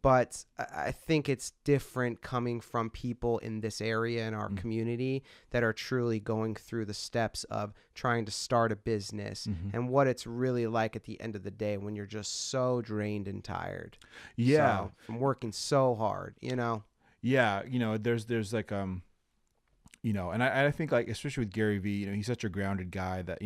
Speaker 2: But I think it's different coming from people in this area in our community that are truly going through the steps of trying to start a business and what it's really like at the end of the day when you're just so drained and tired.
Speaker 1: Yeah.
Speaker 2: So, from working so hard,
Speaker 1: Yeah. There's like, and I think like, especially with Gary Vee, he's such a grounded guy that,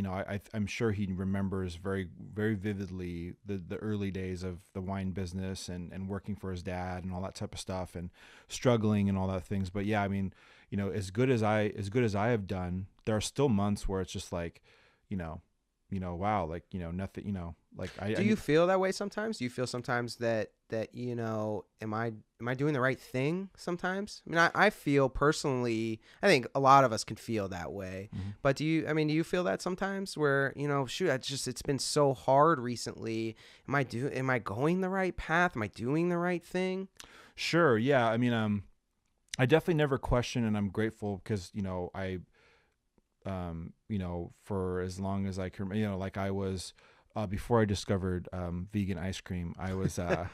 Speaker 1: I'm sure he remembers very, very vividly the early days of the wine business and working for his dad and all that type of stuff and struggling and all that things. But yeah, I mean, as good as I have done, there are still months where it's just like, wow, like, nothing, like
Speaker 2: Do you feel that way sometimes? Do you feel sometimes that am I doing the right thing sometimes? I mean, I feel personally, I think a lot of us can feel that way. But do you feel that sometimes where, shoot, it's been so hard recently. Am I going the right path? Am I doing the right thing?
Speaker 1: Sure. Yeah. I mean, I definitely never question, and I'm grateful because, for as long as I can, like I was, before I discovered vegan ice cream, I was a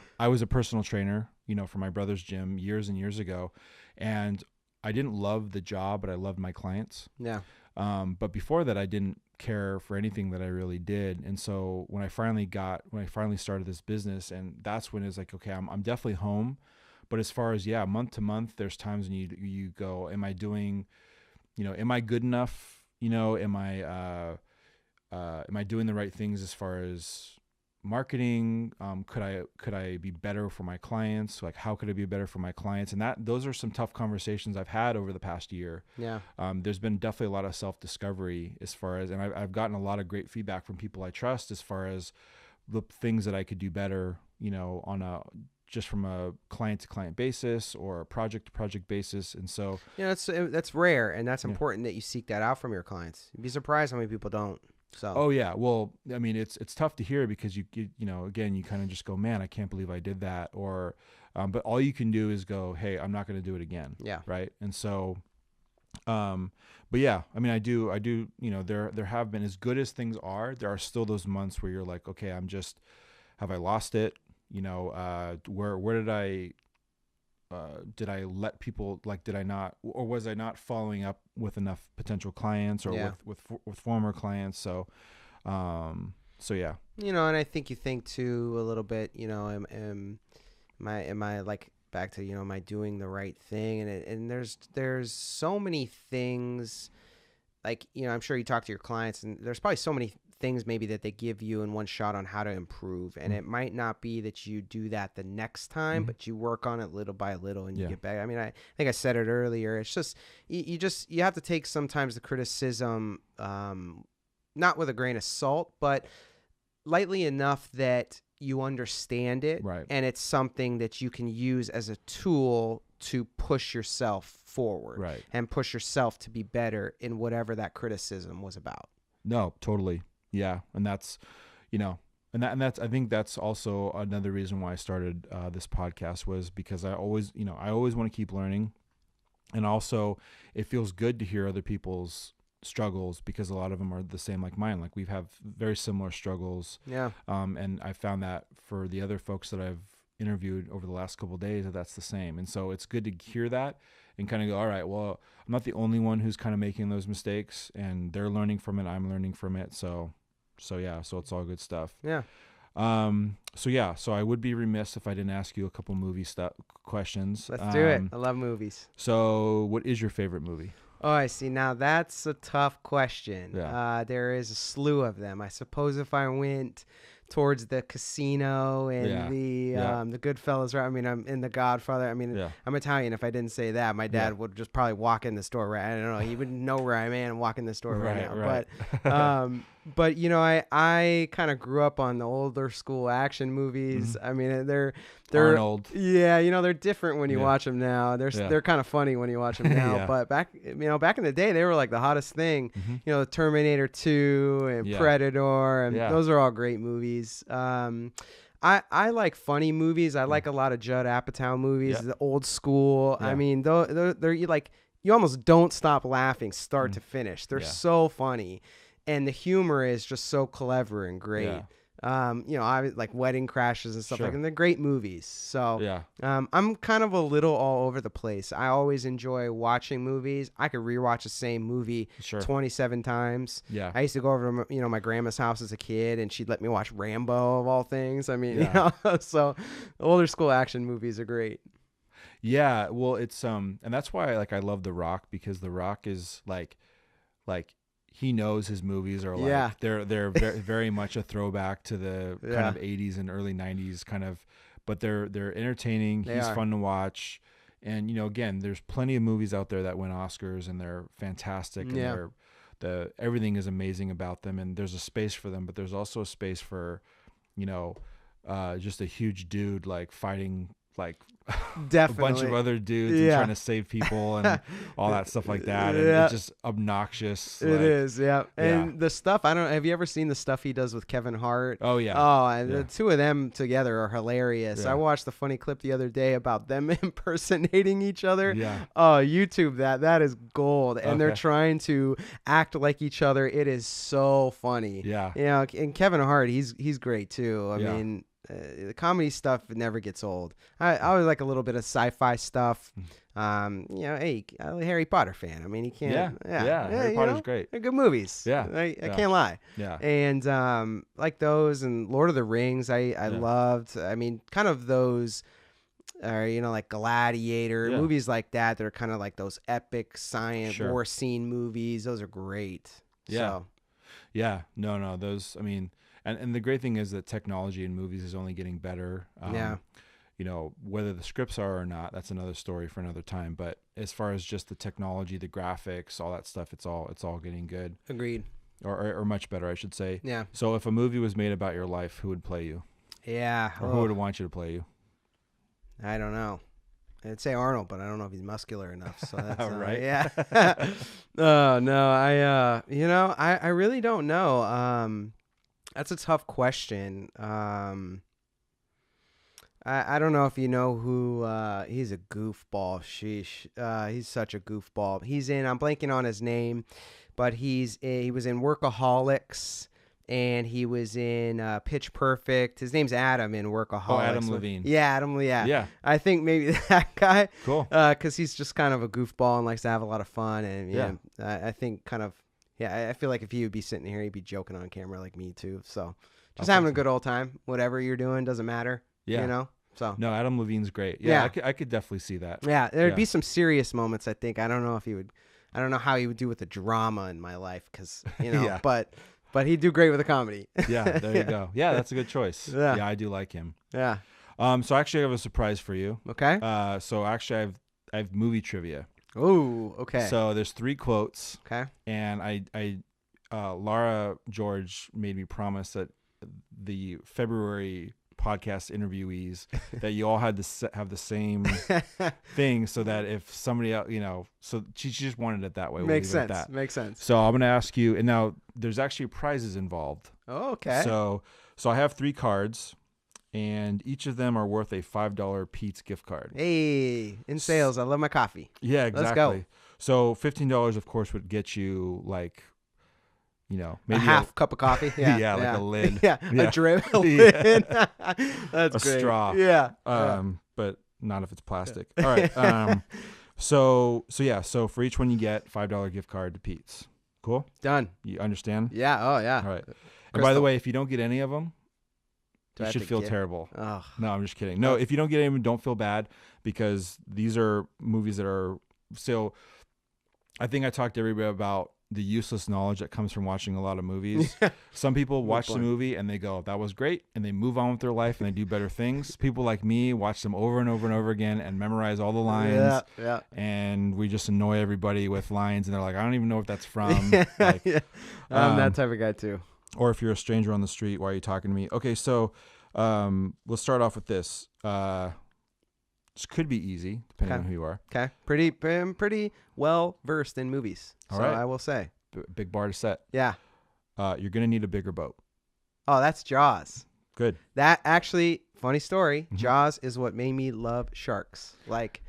Speaker 1: personal trainer, for my brother's gym years and years ago, and I didn't love the job, but I loved my clients.
Speaker 2: Yeah.
Speaker 1: But before that, I didn't care for anything that I really did, and so when I finally started this business, and that's when it's like, okay, I'm definitely home. But as far as month to month, there's times when you go, am I doing, am I good enough? Am I doing the right things as far as marketing? Could I be better for my clients? Like, how could I be better for my clients? And those are some tough conversations I've had over the past year. Yeah. There's been definitely a lot of self-discovery as far as, and I've gotten a lot of great feedback from people I trust as far as the things that I could do better, just from a client to client basis or a project to project basis. And so,
Speaker 2: that's rare. And that's important that you seek that out from your clients. You'd be surprised how many people don't. So.
Speaker 1: Oh yeah. Well, I mean, it's tough to hear because you again, you kind of just go, man, I can't believe I did that. Or, but all you can do is go, hey, I'm not going to do it again. Yeah. Right. And so, but yeah, I mean, I do, there have been, as good as things are, there are still those months where you're like, okay, have I lost it? Where did I let people, like, did I not, or was I not following up with enough potential clients or with former clients? So yeah.
Speaker 2: And I think you think too a little bit, am I like back to, am I doing the right thing? And there's so many things, like, I'm sure you talk to your clients and there's probably so many things maybe that they give you in one shot on how to improve. And it might not be that you do that the next time, but you work on it little by little and you get back. I mean, I think I said it earlier. It's just, you have to take sometimes the criticism, not with a grain of salt, but lightly enough that you understand it. Right. And it's something that you can use as a tool to push yourself forward. Right. And push yourself to be better in whatever that criticism was about.
Speaker 1: No, totally. Yeah. And that's, that's, I think that's also another reason why I started this podcast, was because I always want to keep learning. And also it feels good to hear other people's struggles because a lot of them are the same like mine. Like, we have very similar struggles. Yeah. And I found that for the other folks that I've interviewed over the last couple of days, that's the same. And so it's good to hear that and kind of go, all right, well, I'm not the only one who's kind of making those mistakes, and they're learning from it. I'm learning from it. So yeah, so it's all good stuff. Yeah. So I would be remiss if I didn't ask you a couple movie questions.
Speaker 2: Let's do it. I love movies.
Speaker 1: So what is your favorite movie?
Speaker 2: Oh, I see. Now that's a tough question. Yeah. There is a slew of them. I suppose if I went towards the Casino and the Goodfellas, right? I mean, I'm in The Godfather. I mean, I'm Italian. If I didn't say that, my dad would just probably walk in the store. Right? I don't know. He wouldn't know where I'm at and walk in the store right now. Right. But But you know, I kind of grew up on the older school action movies. I mean, they're
Speaker 1: Arnold.
Speaker 2: Yeah, you know, they're different when you
Speaker 1: Yeah.
Speaker 2: watch them now. They're kind of funny when you watch them now.
Speaker 1: Yeah.
Speaker 2: But back in the day, they were like the hottest thing. You know, Terminator 2 and
Speaker 1: Yeah.
Speaker 2: Predator, and
Speaker 1: Yeah.
Speaker 2: those are all great movies. I like funny movies. I like a lot of Judd Apatow movies, the old school.
Speaker 1: Yeah.
Speaker 2: I mean, they're like, you almost don't stop laughing start to finish. They're so funny. And the humor is just so clever and great.
Speaker 1: Yeah.
Speaker 2: You know, I like Wedding Crashes and stuff
Speaker 1: Sure.
Speaker 2: like that. And they're great movies. So
Speaker 1: Yeah.
Speaker 2: I'm kind of a little all over the place. I always enjoy watching movies. I could rewatch the same movie
Speaker 1: Sure.
Speaker 2: 27 times.
Speaker 1: Yeah.
Speaker 2: I used to go over to my grandma's house as a kid, and she'd let me watch Rambo of all things. I mean,
Speaker 1: Yeah.
Speaker 2: you know, so older school action movies are great.
Speaker 1: Yeah, well, it's and that's why I love The Rock, because The Rock is like he knows his movies are like they're very, very much a throwback to the kind of 80s and early 90s kind of, but they're entertaining. He's fun to watch. And you know, again, there's plenty of movies out there that win Oscars and they're fantastic and everything is amazing about them, and there's a space for them, but there's also a space for, you know, just a huge dude like fighting like
Speaker 2: Definitely.
Speaker 1: a bunch of other dudes and trying to save people and all that stuff like that. And it's just obnoxious.
Speaker 2: It is, yeah. And the stuff, have you ever seen the stuff he does with Kevin Hart?
Speaker 1: Oh, yeah.
Speaker 2: Oh, and the two of them together are hilarious.
Speaker 1: Yeah.
Speaker 2: I watched the funny clip the other day about them impersonating each other.
Speaker 1: Yeah.
Speaker 2: Oh, YouTube that. That is gold. And they're trying to act like each other. It is so funny.
Speaker 1: Yeah.
Speaker 2: You know, and Kevin Hart, he's great too. I mean, the comedy stuff never gets old. I always like a little bit of sci-fi stuff. You know, hey, I'm a Harry Potter fan. I mean, he can't. Yeah,
Speaker 1: Harry Potter's great.
Speaker 2: They're good movies.
Speaker 1: Yeah,
Speaker 2: I can't lie.
Speaker 1: Yeah,
Speaker 2: and like those and Lord of the Rings, I loved. I mean, kind of those. You know, like Gladiator movies like that. They're kind of like those epic science war scene movies. Those are great.
Speaker 1: Yeah,
Speaker 2: so.
Speaker 1: Yeah. No, those. I mean. And the great thing is that technology in movies is only getting better. You know, whether the scripts are or not, that's another story for another time. But as far as just the technology, the graphics, all that stuff, it's all getting good.
Speaker 2: Agreed.
Speaker 1: Or much better, I should say.
Speaker 2: Yeah.
Speaker 1: So if a movie was made about your life, who would play you?
Speaker 2: Yeah.
Speaker 1: Or who would want you to play you?
Speaker 2: I don't know. I'd say Arnold, but I don't know if he's muscular enough. So that's
Speaker 1: right.
Speaker 2: Yeah. Oh no, I really don't know. That's a tough question. I don't know if you know who. He's a goofball. Sheesh. He's such a goofball. I'm blanking on his name, but he was in Workaholics, and he was in Pitch Perfect. His name's Adam in Workaholics.
Speaker 1: Oh, Adam Levine.
Speaker 2: Yeah, Adam. Yeah.
Speaker 1: Yeah.
Speaker 2: I think maybe that guy.
Speaker 1: Cool.
Speaker 2: Because he's just kind of a goofball and likes to have a lot of fun, and I think kind of. Yeah, I feel like if he would be sitting here, he'd be joking on camera like me too. So just having a good old time. Whatever you're doing, doesn't matter.
Speaker 1: Yeah.
Speaker 2: You know? So
Speaker 1: no, Adam Levine's great. Yeah. I could definitely see that.
Speaker 2: Yeah, there'd be some serious moments, I think. I don't know how he would do with the drama in my life, because, you know, but he'd do great with the comedy.
Speaker 1: Yeah, there you go. Yeah, that's a good choice. Yeah, I do like him.
Speaker 2: Yeah.
Speaker 1: So actually I have a surprise for you.
Speaker 2: Okay.
Speaker 1: So actually I have movie trivia.
Speaker 2: Oh, okay.
Speaker 1: So there's 3 quotes.
Speaker 2: Okay.
Speaker 1: And Laura George made me promise that the February podcast interviewees that you all had to have the same thing, so that if somebody else, you know, so she just wanted it that way.
Speaker 2: Makes sense. Makes sense.
Speaker 1: So I'm going to ask you, and now there's actually prizes involved.
Speaker 2: Oh, okay.
Speaker 1: So I have 3 cards, and each of them are worth a $5 Pete's gift card.
Speaker 2: Hey, in sales, I love my coffee.
Speaker 1: Yeah, exactly.
Speaker 2: Let's go.
Speaker 1: So $15, of course, would get you like, you know, maybe
Speaker 2: a half cup of coffee. Yeah,
Speaker 1: like a lid.
Speaker 2: A drip. A lid. That's
Speaker 1: a
Speaker 2: great.
Speaker 1: straw.
Speaker 2: Yeah.
Speaker 1: But not if it's plastic. All right. So for each one you get $5 gift card to Pete's. Cool.
Speaker 2: Done.
Speaker 1: You understand?
Speaker 2: Yeah. Oh yeah.
Speaker 1: All right. And by the way, if you don't get any of them, you should feel terrible.
Speaker 2: Oh.
Speaker 1: No, I'm just kidding. No, if you don't get any of them, don't feel bad, because these are movies that are still. I think I talked to everybody about the useless knowledge that comes from watching a lot of movies. Some people watch the movie and they go, that was great, and they move on with their life and they do better things. People like me watch them over and over and over again and memorize all the lines.
Speaker 2: Yeah.
Speaker 1: And we just annoy everybody with lines, and they're like, I don't even know what that's from.
Speaker 2: I'm that type of guy too.
Speaker 1: or if you're a stranger on the street, why are you talking to me? Okay, so we'll start off with this. This could be easy depending on who you are.
Speaker 2: Okay. I'm pretty well versed in movies.
Speaker 1: All
Speaker 2: so
Speaker 1: right.
Speaker 2: I will say.
Speaker 1: Big bar to set.
Speaker 2: Yeah.
Speaker 1: You're going to need a bigger boat.
Speaker 2: Oh, that's Jaws.
Speaker 1: Good.
Speaker 2: That actually, funny story. Jaws is what made me love sharks. Like,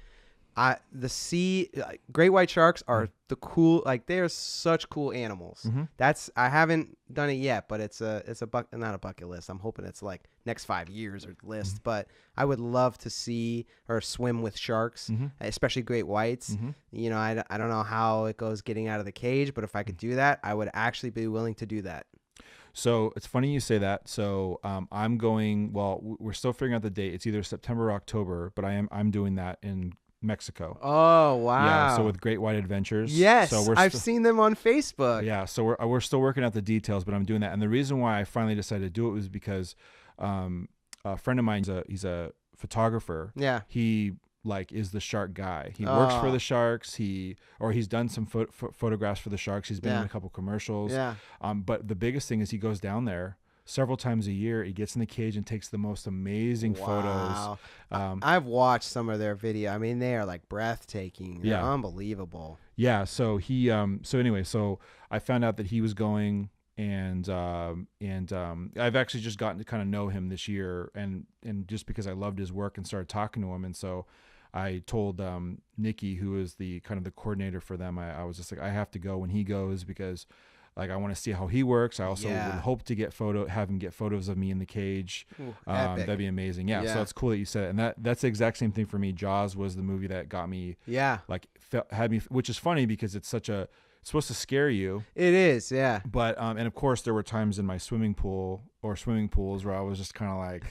Speaker 2: great white sharks are the cool. Like, they are such cool animals. I haven't done it yet, but it's not a bucket list. I'm hoping it's like next 5 years or list. But I would love to see or swim with sharks, especially great whites. You know, I don't know how it goes getting out of the cage, but if I could do that, I would actually be willing to do that.
Speaker 1: So it's funny you say that. So I'm going. Well, we're still figuring out the date. It's either September or October, but I'm doing that in Mexico.
Speaker 2: Oh, wow.
Speaker 1: Yeah, so with Great White Adventures.
Speaker 2: Yes,
Speaker 1: so
Speaker 2: I've seen them on Facebook.
Speaker 1: Yeah, so we're still working out the details, but I'm doing that. And the reason why I finally decided to do it was because a friend of mine, he's a photographer.
Speaker 2: Yeah.
Speaker 1: He is the shark guy. He works for the sharks. He's done some photographs for the sharks. He's been in a couple commercials.
Speaker 2: Yeah.
Speaker 1: But the biggest thing is he goes down there several times a year. He gets in the cage and takes the most amazing photos.
Speaker 2: I've watched some of their video. I mean, they are like breathtaking. They're unbelievable.
Speaker 1: Yeah. So he, so I found out that he was going, and I've actually just gotten to kind of know him this year, and just because I loved his work and started talking to him. And so I told NickB, who is the kind of the coordinator for them, I was just like, I have to go when he goes, because like I want to see how he works. I also would hope to have him get photos of me in the cage.
Speaker 2: Ooh,
Speaker 1: that'd be amazing. Yeah, so that's cool that you said it. And that's the exact same thing for me. Jaws was the movie that got me. Yeah, like had me, which is funny because it's supposed to scare you.
Speaker 2: It is, yeah.
Speaker 1: But and of course there were times in my swimming pool or swimming pools where I was just kind of like,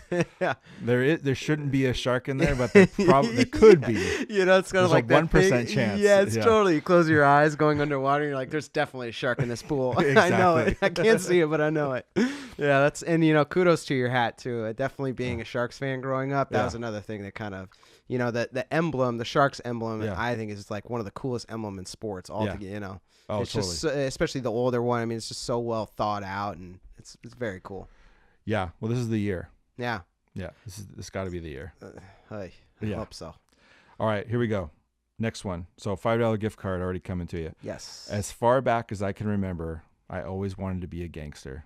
Speaker 1: there shouldn't be a shark in there, but there could be.
Speaker 2: You know, it's kind of like
Speaker 1: 1% chance.
Speaker 2: Yeah, it's totally. You close your eyes going underwater, and you're like, there's definitely a shark in this pool.
Speaker 1: Exactly.
Speaker 2: I know it. I can't see it, but I know it. Yeah, and kudos to your hat too. Definitely being a Sharks fan growing up, that was another thing that kind of, the emblem, the Sharks emblem, I think is like one of the coolest emblem in sports altogether.
Speaker 1: Oh,
Speaker 2: it's
Speaker 1: totally.
Speaker 2: just, especially the older one. I mean, it's just so well thought out, and it's very cool.
Speaker 1: Yeah. Well, this is the year.
Speaker 2: Yeah.
Speaker 1: Yeah. This got to be the year.
Speaker 2: I hope so.
Speaker 1: All right, here we go. Next one. So $5 gift card already coming to you.
Speaker 2: Yes.
Speaker 1: As far back as I can remember, I always wanted to be a gangster.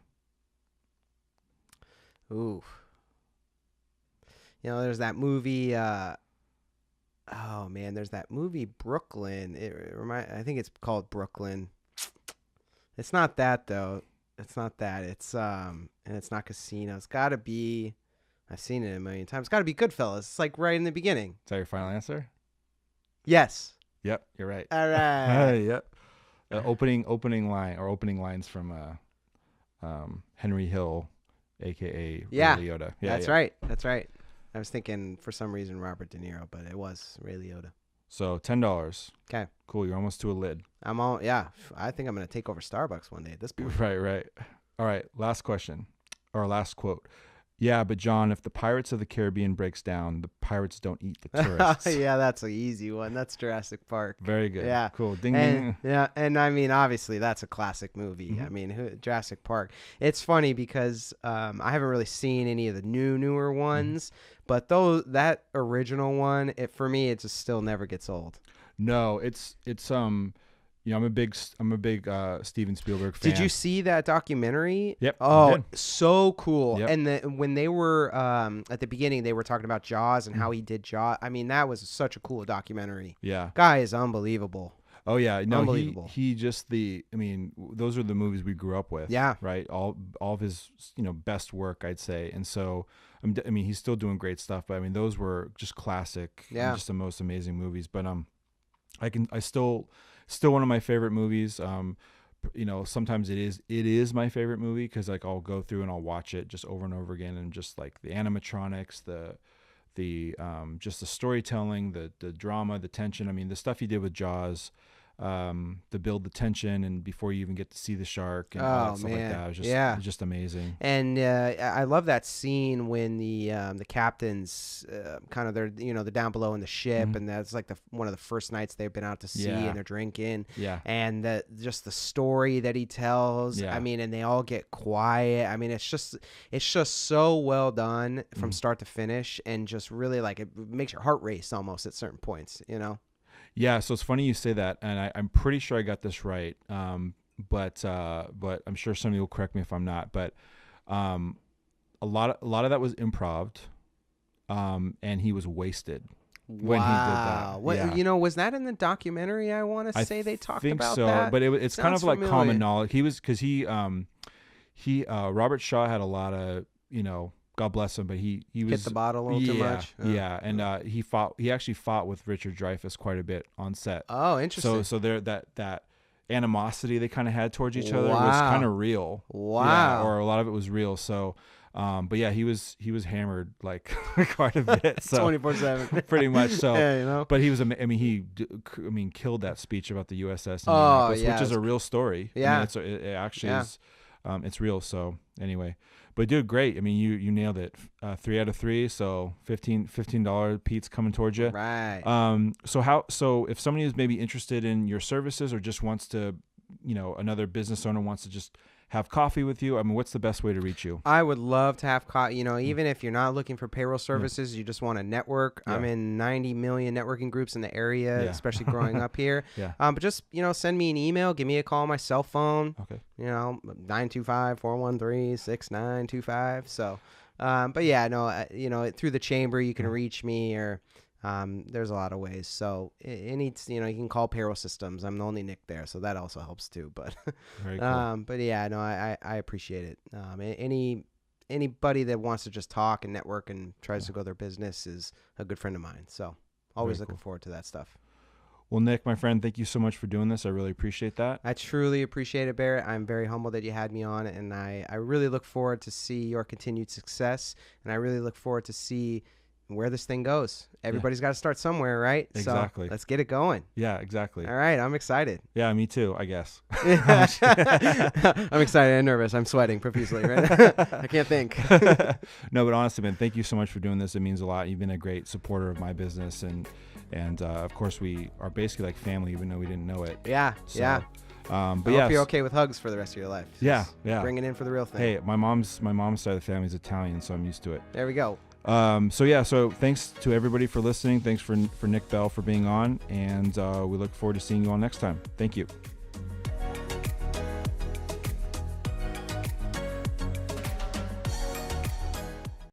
Speaker 2: Ooh. There's that movie. There's that movie Brooklyn. I think it's called Brooklyn. It's not that though. It's not that. It's and it's not Casino. It's got to be. I've seen it a million times. It's got to be Goodfellas. It's like right in the beginning.
Speaker 1: Is that your final answer?
Speaker 2: Yes.
Speaker 1: Yep, you're right.
Speaker 2: All right.
Speaker 1: Yep. Opening lines from Henry Hill, aka Ray Liotta. Yeah,
Speaker 2: that's right. That's right. I was thinking for some reason Robert De Niro, but it was Ray Liotta.
Speaker 1: So $10.
Speaker 2: Okay.
Speaker 1: Cool. You're almost to a lid.
Speaker 2: I think I'm gonna take over Starbucks one day at this point.
Speaker 1: Right. All right. Last question, or last quote. Yeah, but John, if the Pirates of the Caribbean breaks down, the pirates don't eat the tourists.
Speaker 2: Yeah, that's an easy one. That's Jurassic Park.
Speaker 1: Very good.
Speaker 2: Yeah.
Speaker 1: Cool. Ding,
Speaker 2: ding.
Speaker 1: ding.
Speaker 2: Yeah, and I mean, obviously, that's a classic movie. I mean, Jurassic Park. It's funny because I haven't really seen any of the newer ones, but that original one, for me, it just still never gets old.
Speaker 1: No, it's I'm a big Steven Spielberg fan.
Speaker 2: Did you see that documentary?
Speaker 1: Yep.
Speaker 2: Oh, so cool.
Speaker 1: Yep.
Speaker 2: And when they were at the beginning, they were talking about Jaws and how he did Jaws. I mean, that was such a cool documentary.
Speaker 1: Yeah.
Speaker 2: Guy is unbelievable.
Speaker 1: Oh yeah, no,
Speaker 2: unbelievable.
Speaker 1: He just those are the movies we grew up with.
Speaker 2: Yeah.
Speaker 1: Right. All of his best work, I'd say. And so he's still doing great stuff, but those were just classic.
Speaker 2: Yeah.
Speaker 1: Just the most amazing movies. But I still one of my favorite movies. Sometimes it is my favorite movie because I'll go through and I'll watch it just over and over again, and just like the animatronics, the just the storytelling, the drama, the tension. The stuff he did with Jaws, to build the tension and before you even get to see the shark and all that stuff like that. It was just amazing.
Speaker 2: And I love that scene when the captains kind of they're down below in the ship, and that's like one of the first nights they've been out to sea, and they're drinking. Yeah. And just the story that he tells. Yeah. I mean, and they all get quiet. I mean, it's just so well done from start to finish, and just really like it makes your heart race almost at certain points,
Speaker 1: Yeah, so it's funny you say that, and I'm pretty sure I got this right, but I'm sure somebody will correct me if I'm not. But a lot of that was improv, and he was wasted when he did that.
Speaker 2: What was that in the documentary? I want to say they talked about
Speaker 1: so,
Speaker 2: that.
Speaker 1: But it's kind of like common knowledge. He was because Robert Shaw had a lot of God bless him, but he was
Speaker 2: hit the bottle a little too much.
Speaker 1: Yeah, and he actually fought with Richard Dreyfuss quite a bit on set.
Speaker 2: Oh, interesting.
Speaker 1: So there that animosity they kind of had towards each other was kind of real.
Speaker 2: Wow.
Speaker 1: Yeah, or a lot of it was real. So, but yeah, he was hammered like quite a bit. So
Speaker 2: 24/7,
Speaker 1: pretty much. So,
Speaker 2: yeah,
Speaker 1: but he was. he killed that speech about the USS. Which is a real story.
Speaker 2: Yeah,
Speaker 1: it actually is. It's real. So anyway. But dude, great. I mean, you nailed it. 3 out of 3. So $15 Pete's coming towards you.
Speaker 2: Right.
Speaker 1: So if somebody is maybe interested in your services or just wants to, another business owner wants to just have coffee with you, I mean, what's the best way to reach you?
Speaker 2: I would love to have coffee. Even if you're not looking for payroll services, you just want to network. Yeah. I'm in 90 million networking groups in the area, especially growing up here. Yeah. But just, send me an email, give me a call on my cell phone. Okay. 925-413-6925. So, but yeah, no, through the chamber, you can reach me or, there's a lot of ways. So you can call payroll systems. I'm the only Nick there. So that also helps too, but,
Speaker 1: very cool.
Speaker 2: But yeah, no, I appreciate it. Anybody that wants to just talk and network and tries to grow their business is a good friend of mine. So always looking forward to that stuff.
Speaker 1: Well, Nick, my friend, thank you so much for doing this. I really appreciate that.
Speaker 2: I truly appreciate it, Barrett. I'm very humbled that you had me on, and I really look forward to see your continued success, and I really look forward to see where this thing goes. Everybody's got to start somewhere, right?
Speaker 1: Exactly.
Speaker 2: So let's get it going.
Speaker 1: Yeah, exactly.
Speaker 2: All right. I'm excited.
Speaker 1: Yeah, me too, I guess.
Speaker 2: I'm excited and nervous. I'm sweating profusely, right? I can't think.
Speaker 1: No, but honestly, man, thank you so much for doing this. It means a lot. You've been a great supporter of my business. And of course, we are basically like family, even though we didn't know it.
Speaker 2: Yeah,
Speaker 1: so,
Speaker 2: yeah.
Speaker 1: But
Speaker 2: I hope you're okay with hugs for the rest of your life.
Speaker 1: Just
Speaker 2: Bring it in for the real thing.
Speaker 1: Hey, my mom's side of the family is Italian, so I'm used to it.
Speaker 2: There we go.
Speaker 1: So thanks to everybody for listening. Thanks for Nick Bell for being on, and we look forward to seeing you all next time. Thank you.